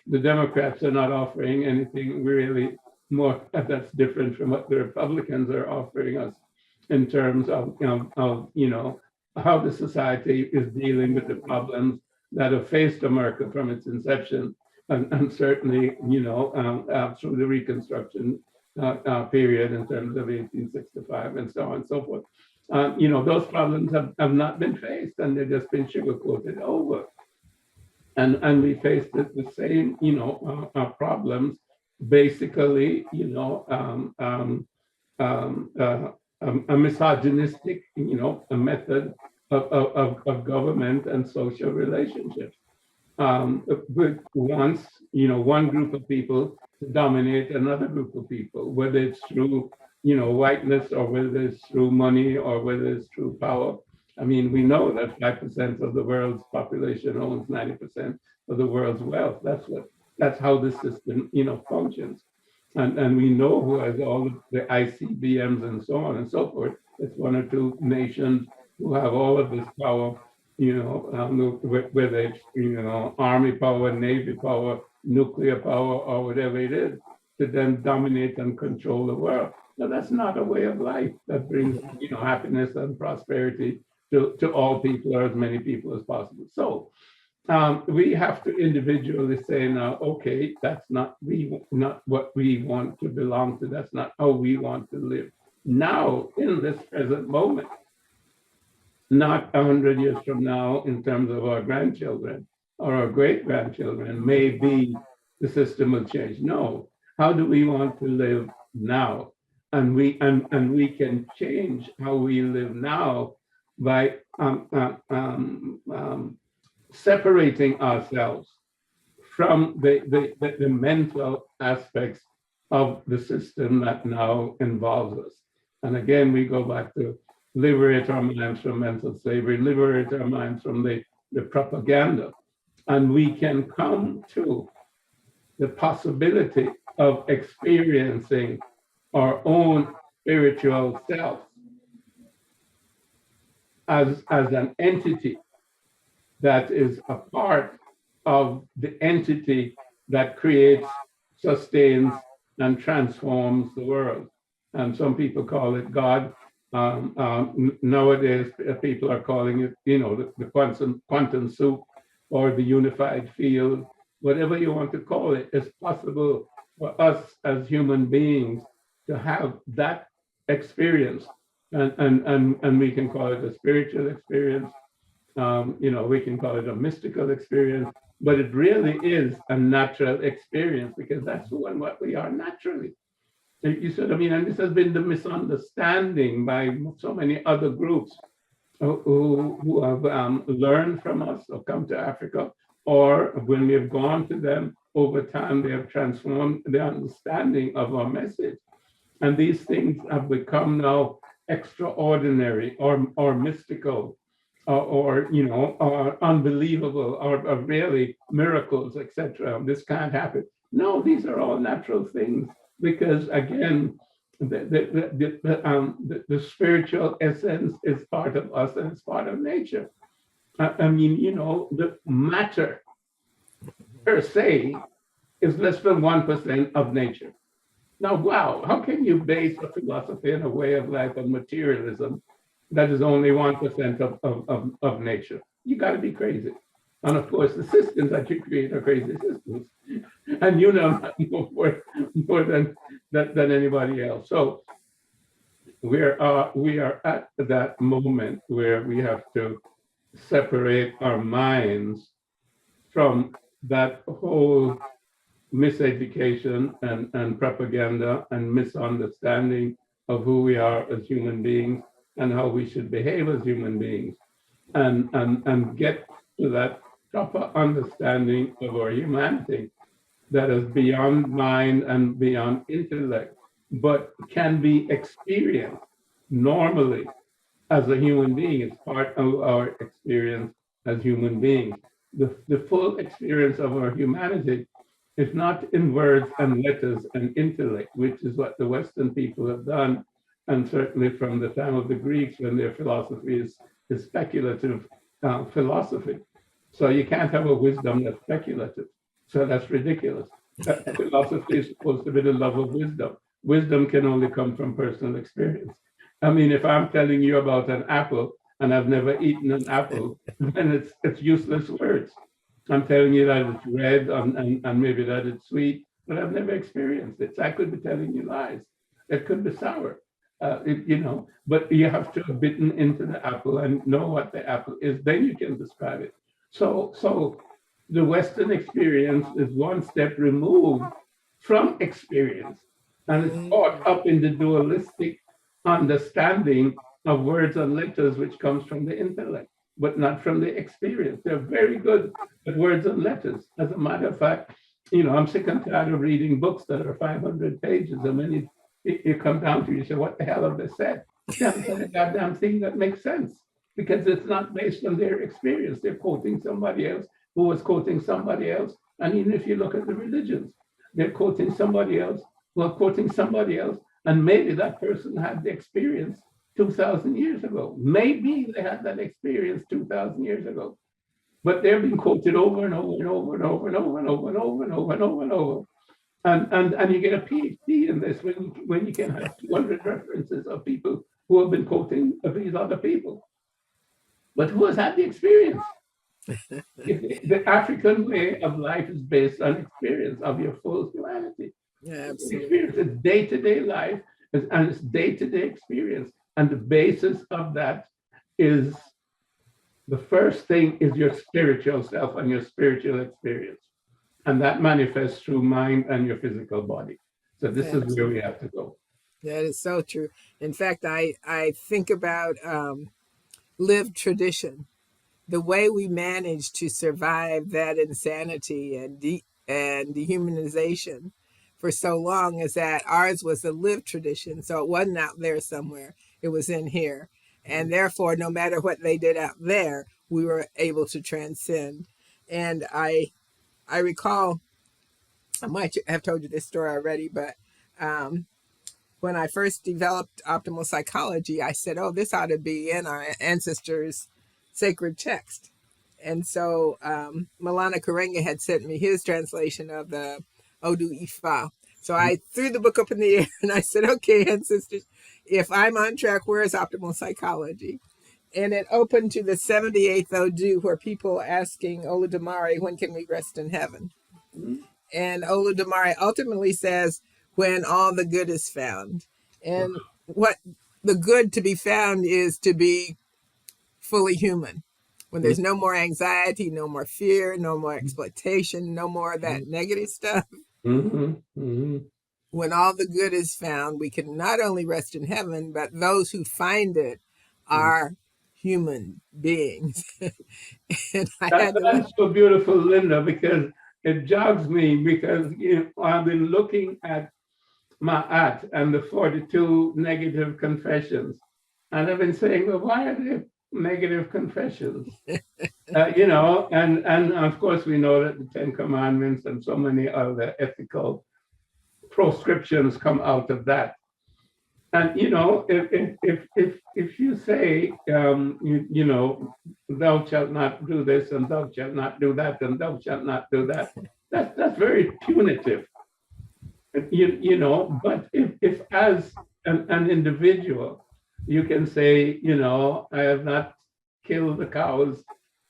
The Democrats are not offering anything really more that's different from what the Republicans are offering us in terms of how the society is dealing with the problems that have faced America from its inception, and certainly through the Reconstruction period in terms of 1865 and so on and so forth. Those problems have not been faced, and they've just been sugar-coated over. And we faced the same problems, basically a misogynistic a method of government and social relationships, with one group of people to dominate another group of people, whether it's through whiteness, or whether it's through money, or whether it's through power. I mean, we know that 5% of the world's population owns 90% of the world's wealth. That's how the system functions. And we know who has all the ICBMs and so on and so forth. It's one or two nations who have all of this power, whether it's army power, navy power, nuclear power, or whatever it is. to then dominate and control the world. Now, that's not a way of life that brings, happiness and prosperity to all people or as many people as possible. So we have to individually say now, okay, that's not what we want to belong to. That's not how we want to live now in this present moment. Not 100 years from now, in terms of our grandchildren or our great grandchildren, maybe the system will change. No, how do we want to live now? And we can change how we live now by separating ourselves from the mental aspects of the system that now involves us. And again, we go back to liberate our minds from mental slavery, liberate our minds from the propaganda. And we can come to the possibility of experiencing our own spiritual self as an entity that is a part of the entity that creates, sustains, and transforms the world. And some people call it God. Nowadays, people are calling it, the quantum soup or the unified field. Whatever you want to call it, it's possible for us as human beings to have that experience. And we can call it a spiritual experience. We can call it a mystical experience, but it really is a natural experience because that's who and what we are naturally. You see what I mean? And this has been the misunderstanding by so many other groups who have learned from us or come to Africa, or when we have gone to them over time, they have transformed the understanding of our message. And these things have become now extraordinary or mystical or unbelievable or really miracles, etc. This can't happen. No, these are all natural things because again, the spiritual essence is part of us and it's part of nature. The matter per se is less than 1% of nature. Now, wow, how can you base a philosophy and a way of life on materialism that is only 1% of nature? You got to be crazy. And of course, the systems that you create are crazy systems. And you know that more than anybody else. So we are at that moment where we have to separate our minds from that whole miseducation and propaganda and misunderstanding of who we are as human beings and how we should behave as human beings, and get to that proper understanding of our humanity that is beyond mind and beyond intellect, but can be experienced normally as a human being. It's part of our experience as human beings. The full experience of our humanity is not in words and letters and intellect, which is what the Western people have done, and certainly from the time of the Greeks when their philosophy is speculative philosophy. So you can't have a wisdom that's speculative. So that's ridiculous. Philosophy is supposed to be the love of wisdom. Wisdom can only come from personal experience. I mean, if I'm telling you about an apple and I've never eaten an apple, then it's useless words. I'm telling you that it's red and maybe that it's sweet, but I've never experienced it. So I could be telling you lies. It could be sour, but you have to have bitten into the apple and know what the apple is, then you can describe it. So the Western experience is one step removed from experience, and it's caught up in the dualistic understanding of words and letters, which comes from the intellect, but not from the experience. They're very good at words and letters. As a matter of fact, I'm sick and tired of reading books that are 500 pages, and when you come down to it, you say, what the hell have they said? They haven't said a goddamn thing that makes sense, because it's not based on their experience. They're quoting somebody else who was quoting somebody else. And even if you look at the religions, they're quoting somebody else who are quoting somebody else. And maybe that person had the experience 2,000 years ago. Maybe they had that experience 2,000 years ago. But they're being quoted over and over and over and over and over and over and over and over and over and over. And you get a PhD in this when you can have 200 references of people who have been quoting these other people. But who has had the experience? The African way of life is based on experience of your full humanity. Yeah, absolutely. Experience is day-to-day life, and it's day-to-day experience. And the basis of that is the first thing is your spiritual self and your spiritual experience. And that manifests through mind and your physical body. So this is where we have to go. That is so true. In fact, I think about lived tradition, the way we managed to survive that insanity and dehumanization for so long is that ours was a lived tradition. So it wasn't out there somewhere, it was in here. And therefore, no matter what they did out there, we were able to transcend. And I recall, I might have told you this story already, but when I first developed optimal psychology, I said, oh, this ought to be in our ancestors' sacred text. And so Malana Karenga had sent me his translation of the Odu Ifa. So I threw the book up in the air and I said, okay, ancestors, if I'm on track, where is optimal psychology? And it opened to the 78th Odu, where people are asking Oludumare, when can we rest in heaven? And Oludumare ultimately says, when all the good is found. And what the good to be found is to be fully human. When there's no more anxiety, no more fear, no more exploitation, no more of that negative stuff. When all the good is found, we can not only rest in heaven, but those who find it are human beings. And that's so beautiful, Linda, because it jogs me, because I've been looking at Ma'at and the 42 negative confessions. And I've been saying, well, why are they negative confessions? And of course we know that the 10 Commandments and so many other ethical proscriptions come out of that. And if you say thou shalt not do this and thou shalt not do that and thou shalt not do that, that's very punitive. But if as an individual you can say, I have not killed the cows,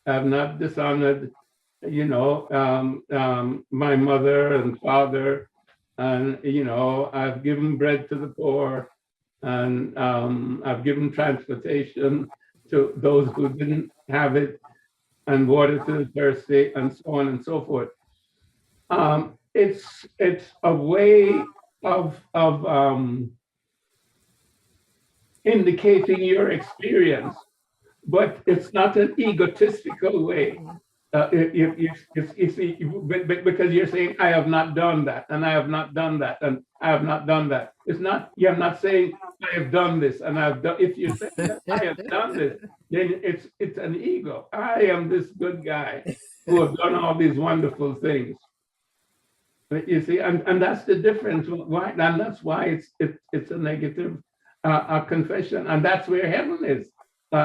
I have not dishonored my mother and father, and I've given bread to the poor, and I've given transportation to those who didn't have it, and water to the thirsty, and so on and so forth. It's a way of indicating your experience, but it's not an egotistical way. You see, because you're saying, I have not done that, and I have not done that, and I have not done that. It's not, you're not saying, I have done this, and I've done, if you say that I have done this, then it's an ego. I am this good guy who have done all these wonderful things. But you see, and that's the difference. Why? And that's why it's a negative confession, and that's where heaven is.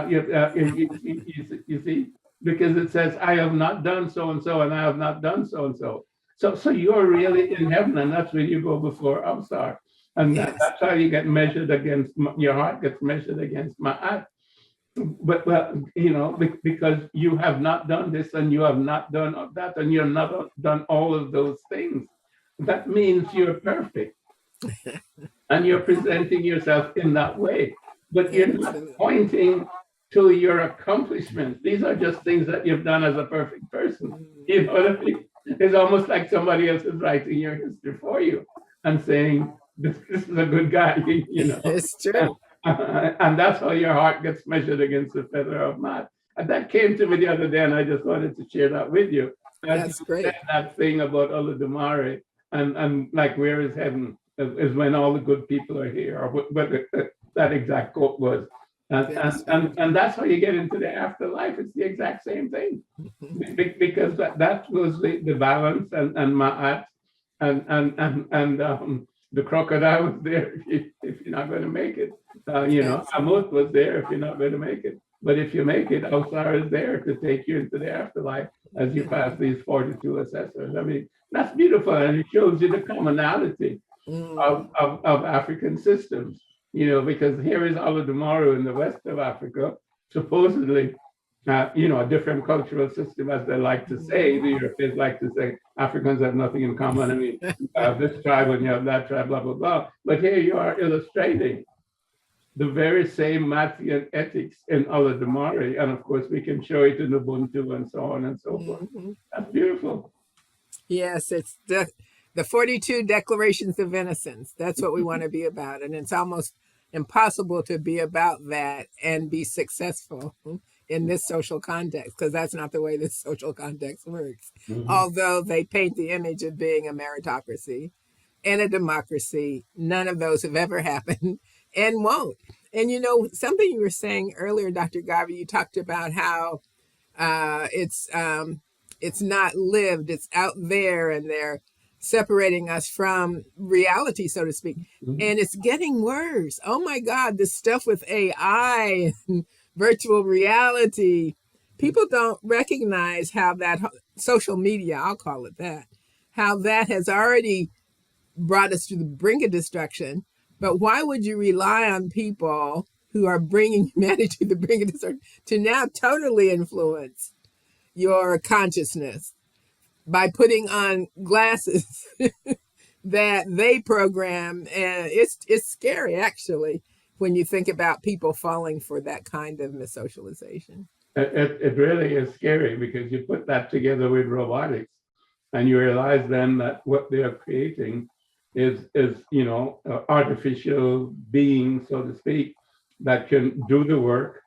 You see, because it says, I have not done so and so, and I have not done so and so. So you're really in heaven, and that's where you go before Avsar. And that's how you get measured against, your heart gets measured against Ma'at. But because you have not done this, and you have not done that, and you've not done all of those things, that means you're perfect. And you're presenting yourself in that way. But you're not pointing to your accomplishments. These are just things that you've done as a perfect person. You know what I mean? It's almost like somebody else is writing your history for you and saying, this is a good guy, It's true. And that's how your heart gets measured against the feather of Ma'at. And that came to me the other day, and I just wanted to share that with you. That's great. That thing about Oludumare and like, where is heaven? Is when all the good people are here, or what that exact quote was. And that's how you get into the afterlife. It's the exact same thing, because that was the balance, and Ma'at, and the crocodile was there if you're not going to make it. Hamut was there if you're not going to make it. But if you make it, Osar is there to take you into the afterlife as you pass these 42 assessors. I mean, that's beautiful, and it shows you the commonality of African systems, because here is Olodumare in the west of Africa, supposedly, a different cultural system, as they like to say. The Europeans like to say Africans have nothing in common. I mean, you have this tribe and you have that tribe, blah, blah, blah. But here you are illustrating the very same Matthean ethics in Olodumare. And of course, we can show it in Ubuntu and so on and so forth. That's beautiful. Yes, it's the 42 Declarations of Innocence. That's what we want to be about. And it's almost impossible to be about that and be successful in this social context, because that's not the way this social context works. Although they paint the image of being a meritocracy and a democracy, none of those have ever happened and won't. And something you were saying earlier, Dr. Garvey, you talked about how it's not lived, it's out there, and they're separating us from reality, so to speak. And it's getting worse. Oh my God, this stuff with AI and virtual reality, people don't recognize how that social media, I'll call it that, how that has already brought us to the brink of destruction. But why would you rely on people who are bringing humanity to the brink of destruction to now totally influence your consciousness by putting on glasses that they program? And it's scary, actually, when you think about people falling for that kind of socialization. It really is scary, because you put that together with robotics and you realize then that what they are creating is artificial beings, so to speak, that can do the work.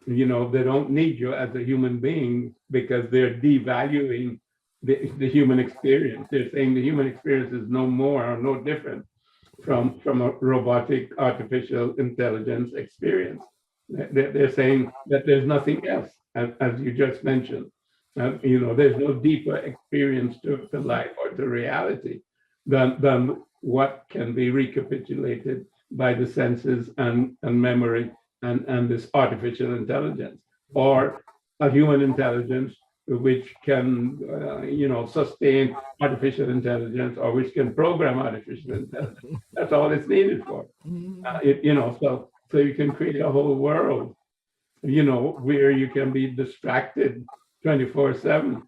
They don't need you as a human being, because they're devaluing the human experience. They're saying the human experience is no more or no different from a robotic artificial intelligence experience. They're saying that there's nothing else, as you just mentioned. There's no deeper experience to life or to reality than what can be recapitulated by the senses and memory and this artificial intelligence, or a human intelligence which can sustain artificial intelligence, or which can program artificial intelligence. That's all it's needed for. So you can create a whole world, where you can be distracted 24/7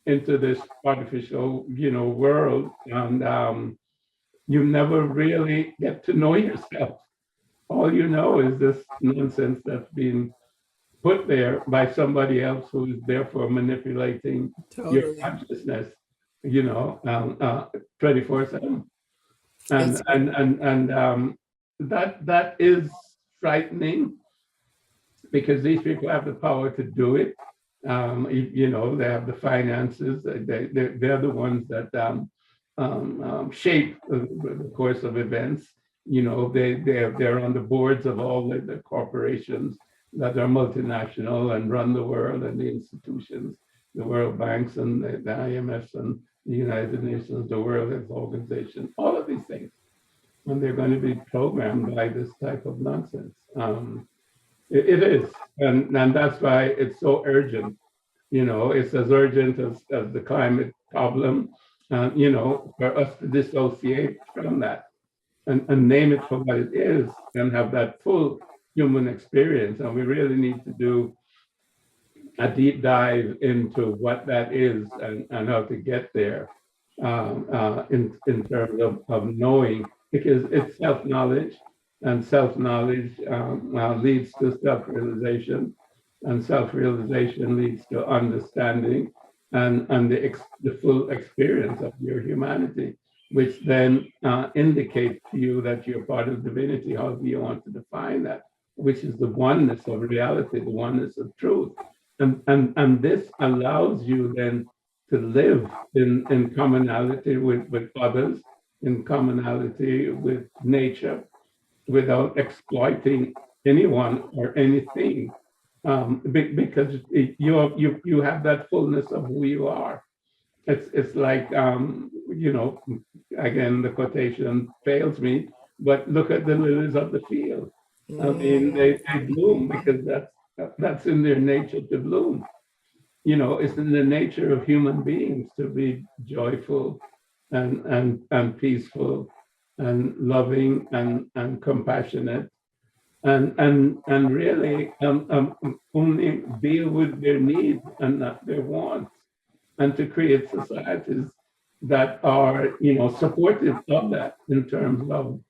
into this artificial, world, and you never really get to know yourself. All you know is this nonsense that's being put there by somebody else who is therefore manipulating your consciousness, 24/7, and that is frightening, because these people have the power to do it. They have the finances. They're the ones that shape the course of events. They're on the boards of all the corporations that are multinational and run the world, and the institutions, the World Banks and the IMFs and the United Nations, the World Health Organization, all of these things. And they're going to be programmed by this type of nonsense. It is, and that's why it's so urgent. It's as urgent as the climate problem, for us to dissociate from that and name it for what it is, and have that full human experience. And we really need to do a deep dive into what that is, and how to get there, in terms of knowing, because it's self-knowledge, and self-knowledge leads to self-realization, and self-realization leads to understanding, and the full experience of your humanity, which then indicates to you that you're part of divinity, however you want to define that, which is the oneness of reality, the oneness of truth. And this allows you then to live in commonality with others, in commonality with nature, without exploiting anyone or anything, because you have that fullness of who you are. It's like, again, the quotation fails me, but look at the lilies of the field. I mean, they bloom because that's in their nature to bloom. It's in the nature of human beings to be joyful and peaceful and loving and compassionate and really only deal with their needs and not their wants, and to create societies that are supportive of that in terms of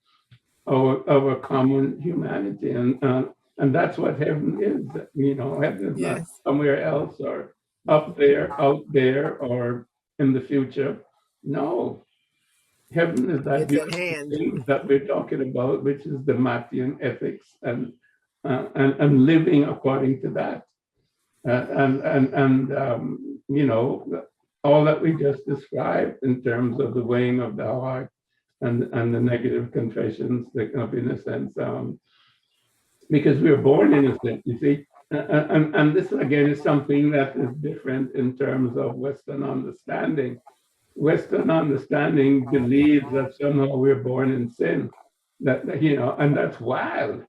our common humanity, and that's what heaven is. Heaven is not Yes. somewhere else or up there, out there, or in the future. No, heaven is that It's at beautiful hand. thing that we're talking about, which is the Matthean ethics and living according to that, and all that we just described in terms of the weighing of the heart and the negative confessions, in a sense, because we were born innocent, you see. And this again is something that is different in terms of Western understanding. Western understanding believes that somehow we're born in sin, and that's wild,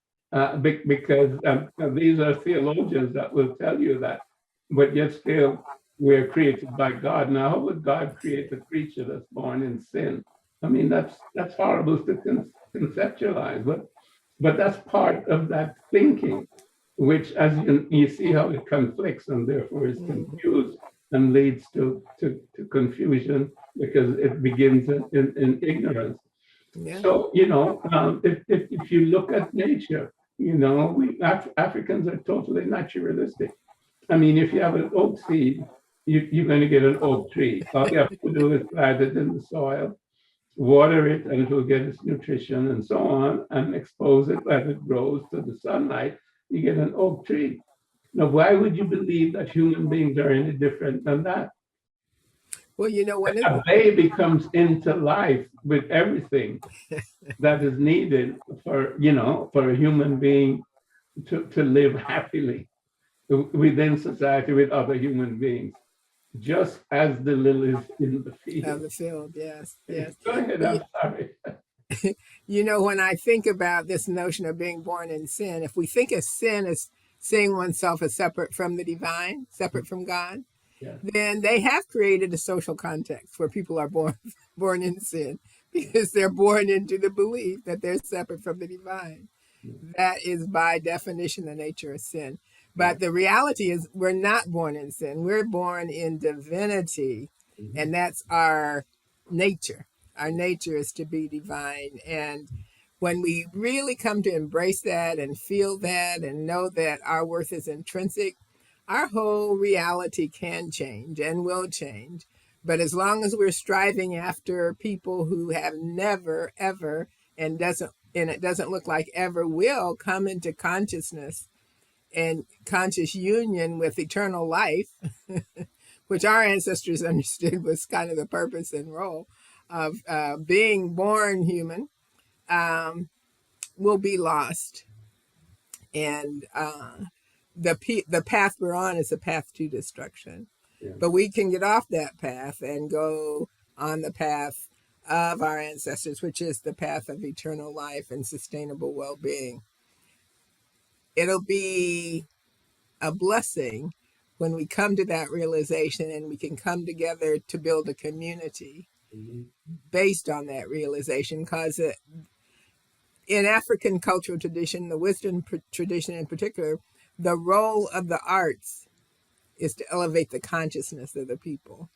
because these are theologians that will tell you that, but yet still we're created by God. Now, how would God create a creature that's born in sin? I mean, that's horrible to conceptualize, but that's part of that thinking, which, as you see how it conflicts and therefore is confused and leads to confusion because it begins in ignorance. Yeah. So, if you look at nature, we Africans are totally naturalistic. I mean, if you have an oak seed, you're going to get an oak tree. All you have to do is plant it in the soil, water it, and it will get its nutrition and so on, and expose it as it grows to the sunlight. You get an oak tree. Now, why would you believe that human beings are any different than that? Well, one of A baby comes into life with everything that is needed for a human being to live happily within society with other human beings, just as the lilies in the field. the field, yes, yes. Go ahead, But I'm sorry. when I think about this notion of being born in sin, if we think of sin as seeing oneself as separate from the divine, separate from God, Yeah. then they have created a social context where people are born in sin because they're born into the belief that they're separate from the divine. That is by definition the nature of sin. But the reality is we're not born in sin. We're born in divinity, and that's our nature. Our nature is to be divine. And when we really come to embrace that and feel that and know that our worth is intrinsic, our whole reality can change and will change. But as long as we're striving after people who have never, ever, and it doesn't look like ever will come into consciousness and conscious union with eternal life, which our ancestors understood was kind of the purpose and role of being born human, will be lost. And the path we're on is a path to destruction. Yeah. But we can get off that path and go on the path of our ancestors, which is the path of eternal life and sustainable well-being. It'll be a blessing when we come to that realization and we can come together to build a community based on that realization, because in African cultural tradition, the wisdom tradition in particular, the role of the arts is to elevate the consciousness of the people.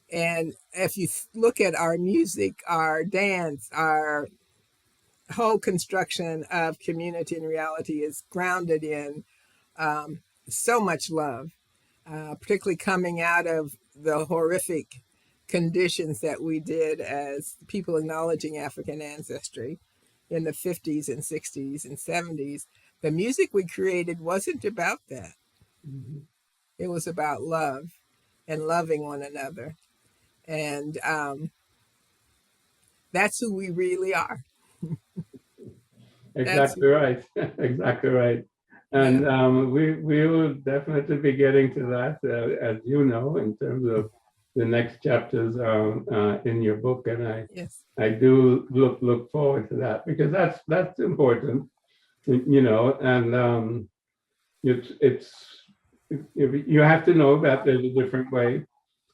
And if you look at our music, our dance, our whole construction of community and reality is grounded in so much love, particularly coming out of the horrific conditions that we did as people acknowledging African ancestry in the 50s and 60s and 70s. The music we created wasn't about that. It was about love and loving one another. And that's who we really are. Exactly right. Exactly right. And we will definitely be getting to that, as you know, in terms of the next chapters in your book, and Yes. I do look forward to that, because that's important, and it's you have to know that there's a different way,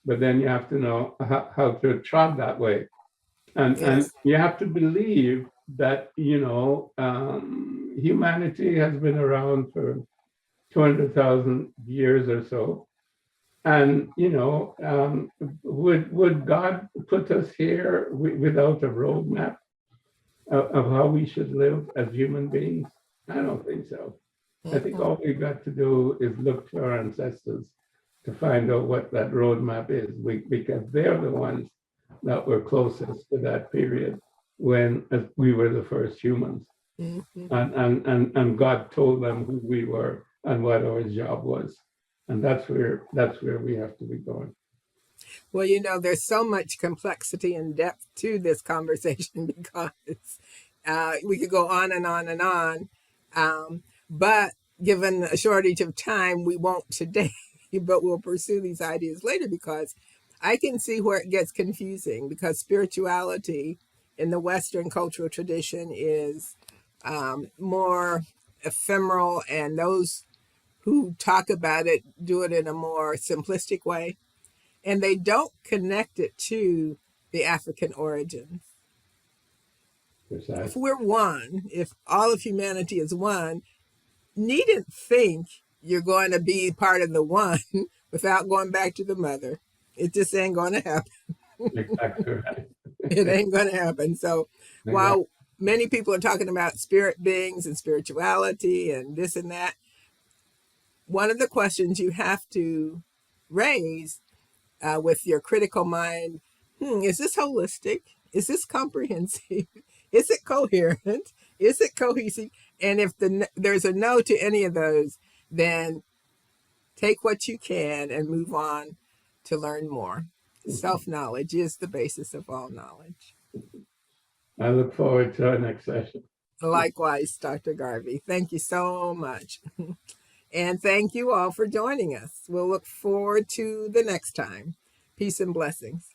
but then you have to know how to trod that way, and Yes. you have to believe that humanity has been around for 200,000 years or so. And would God put us here without a roadmap of how we should live as human beings? I don't think so. I think Mhm. all we've got to do is look to our ancestors to find out what that roadmap is, because they're the ones that were closest to that period when we were the first humans, Mhm. and God told them who we were and what our job was, and that's where we have to be going. Well, there's so much complexity and depth to this conversation because we could go on and on and on. But given a shortage of time, we won't today, but we'll pursue these ideas later because I can see where it gets confusing because spirituality in the Western cultural tradition is more ephemeral, and those who talk about it do it in a more simplistic way, and they don't connect it to the African origins. If Precisely. we're one, if all of humanity is one, needn't think you're going to be part of the one without going back to the mother. It just ain't going to happen. Exactly right. It ain't going to happen. So Exactly. while many people are talking about spirit beings and spirituality and this and that, one of the questions you have to raise with your critical mind, is this holistic? Is this comprehensive? Is it coherent? Is it cohesive? And if there's a no to any of those, then take what you can and move on to learn more. Self-knowledge is the basis of all knowledge. I look forward to our next session. Likewise, Dr. Garvey, thank you so much. And thank you all for joining us. We'll look forward to the next time. Peace and blessings.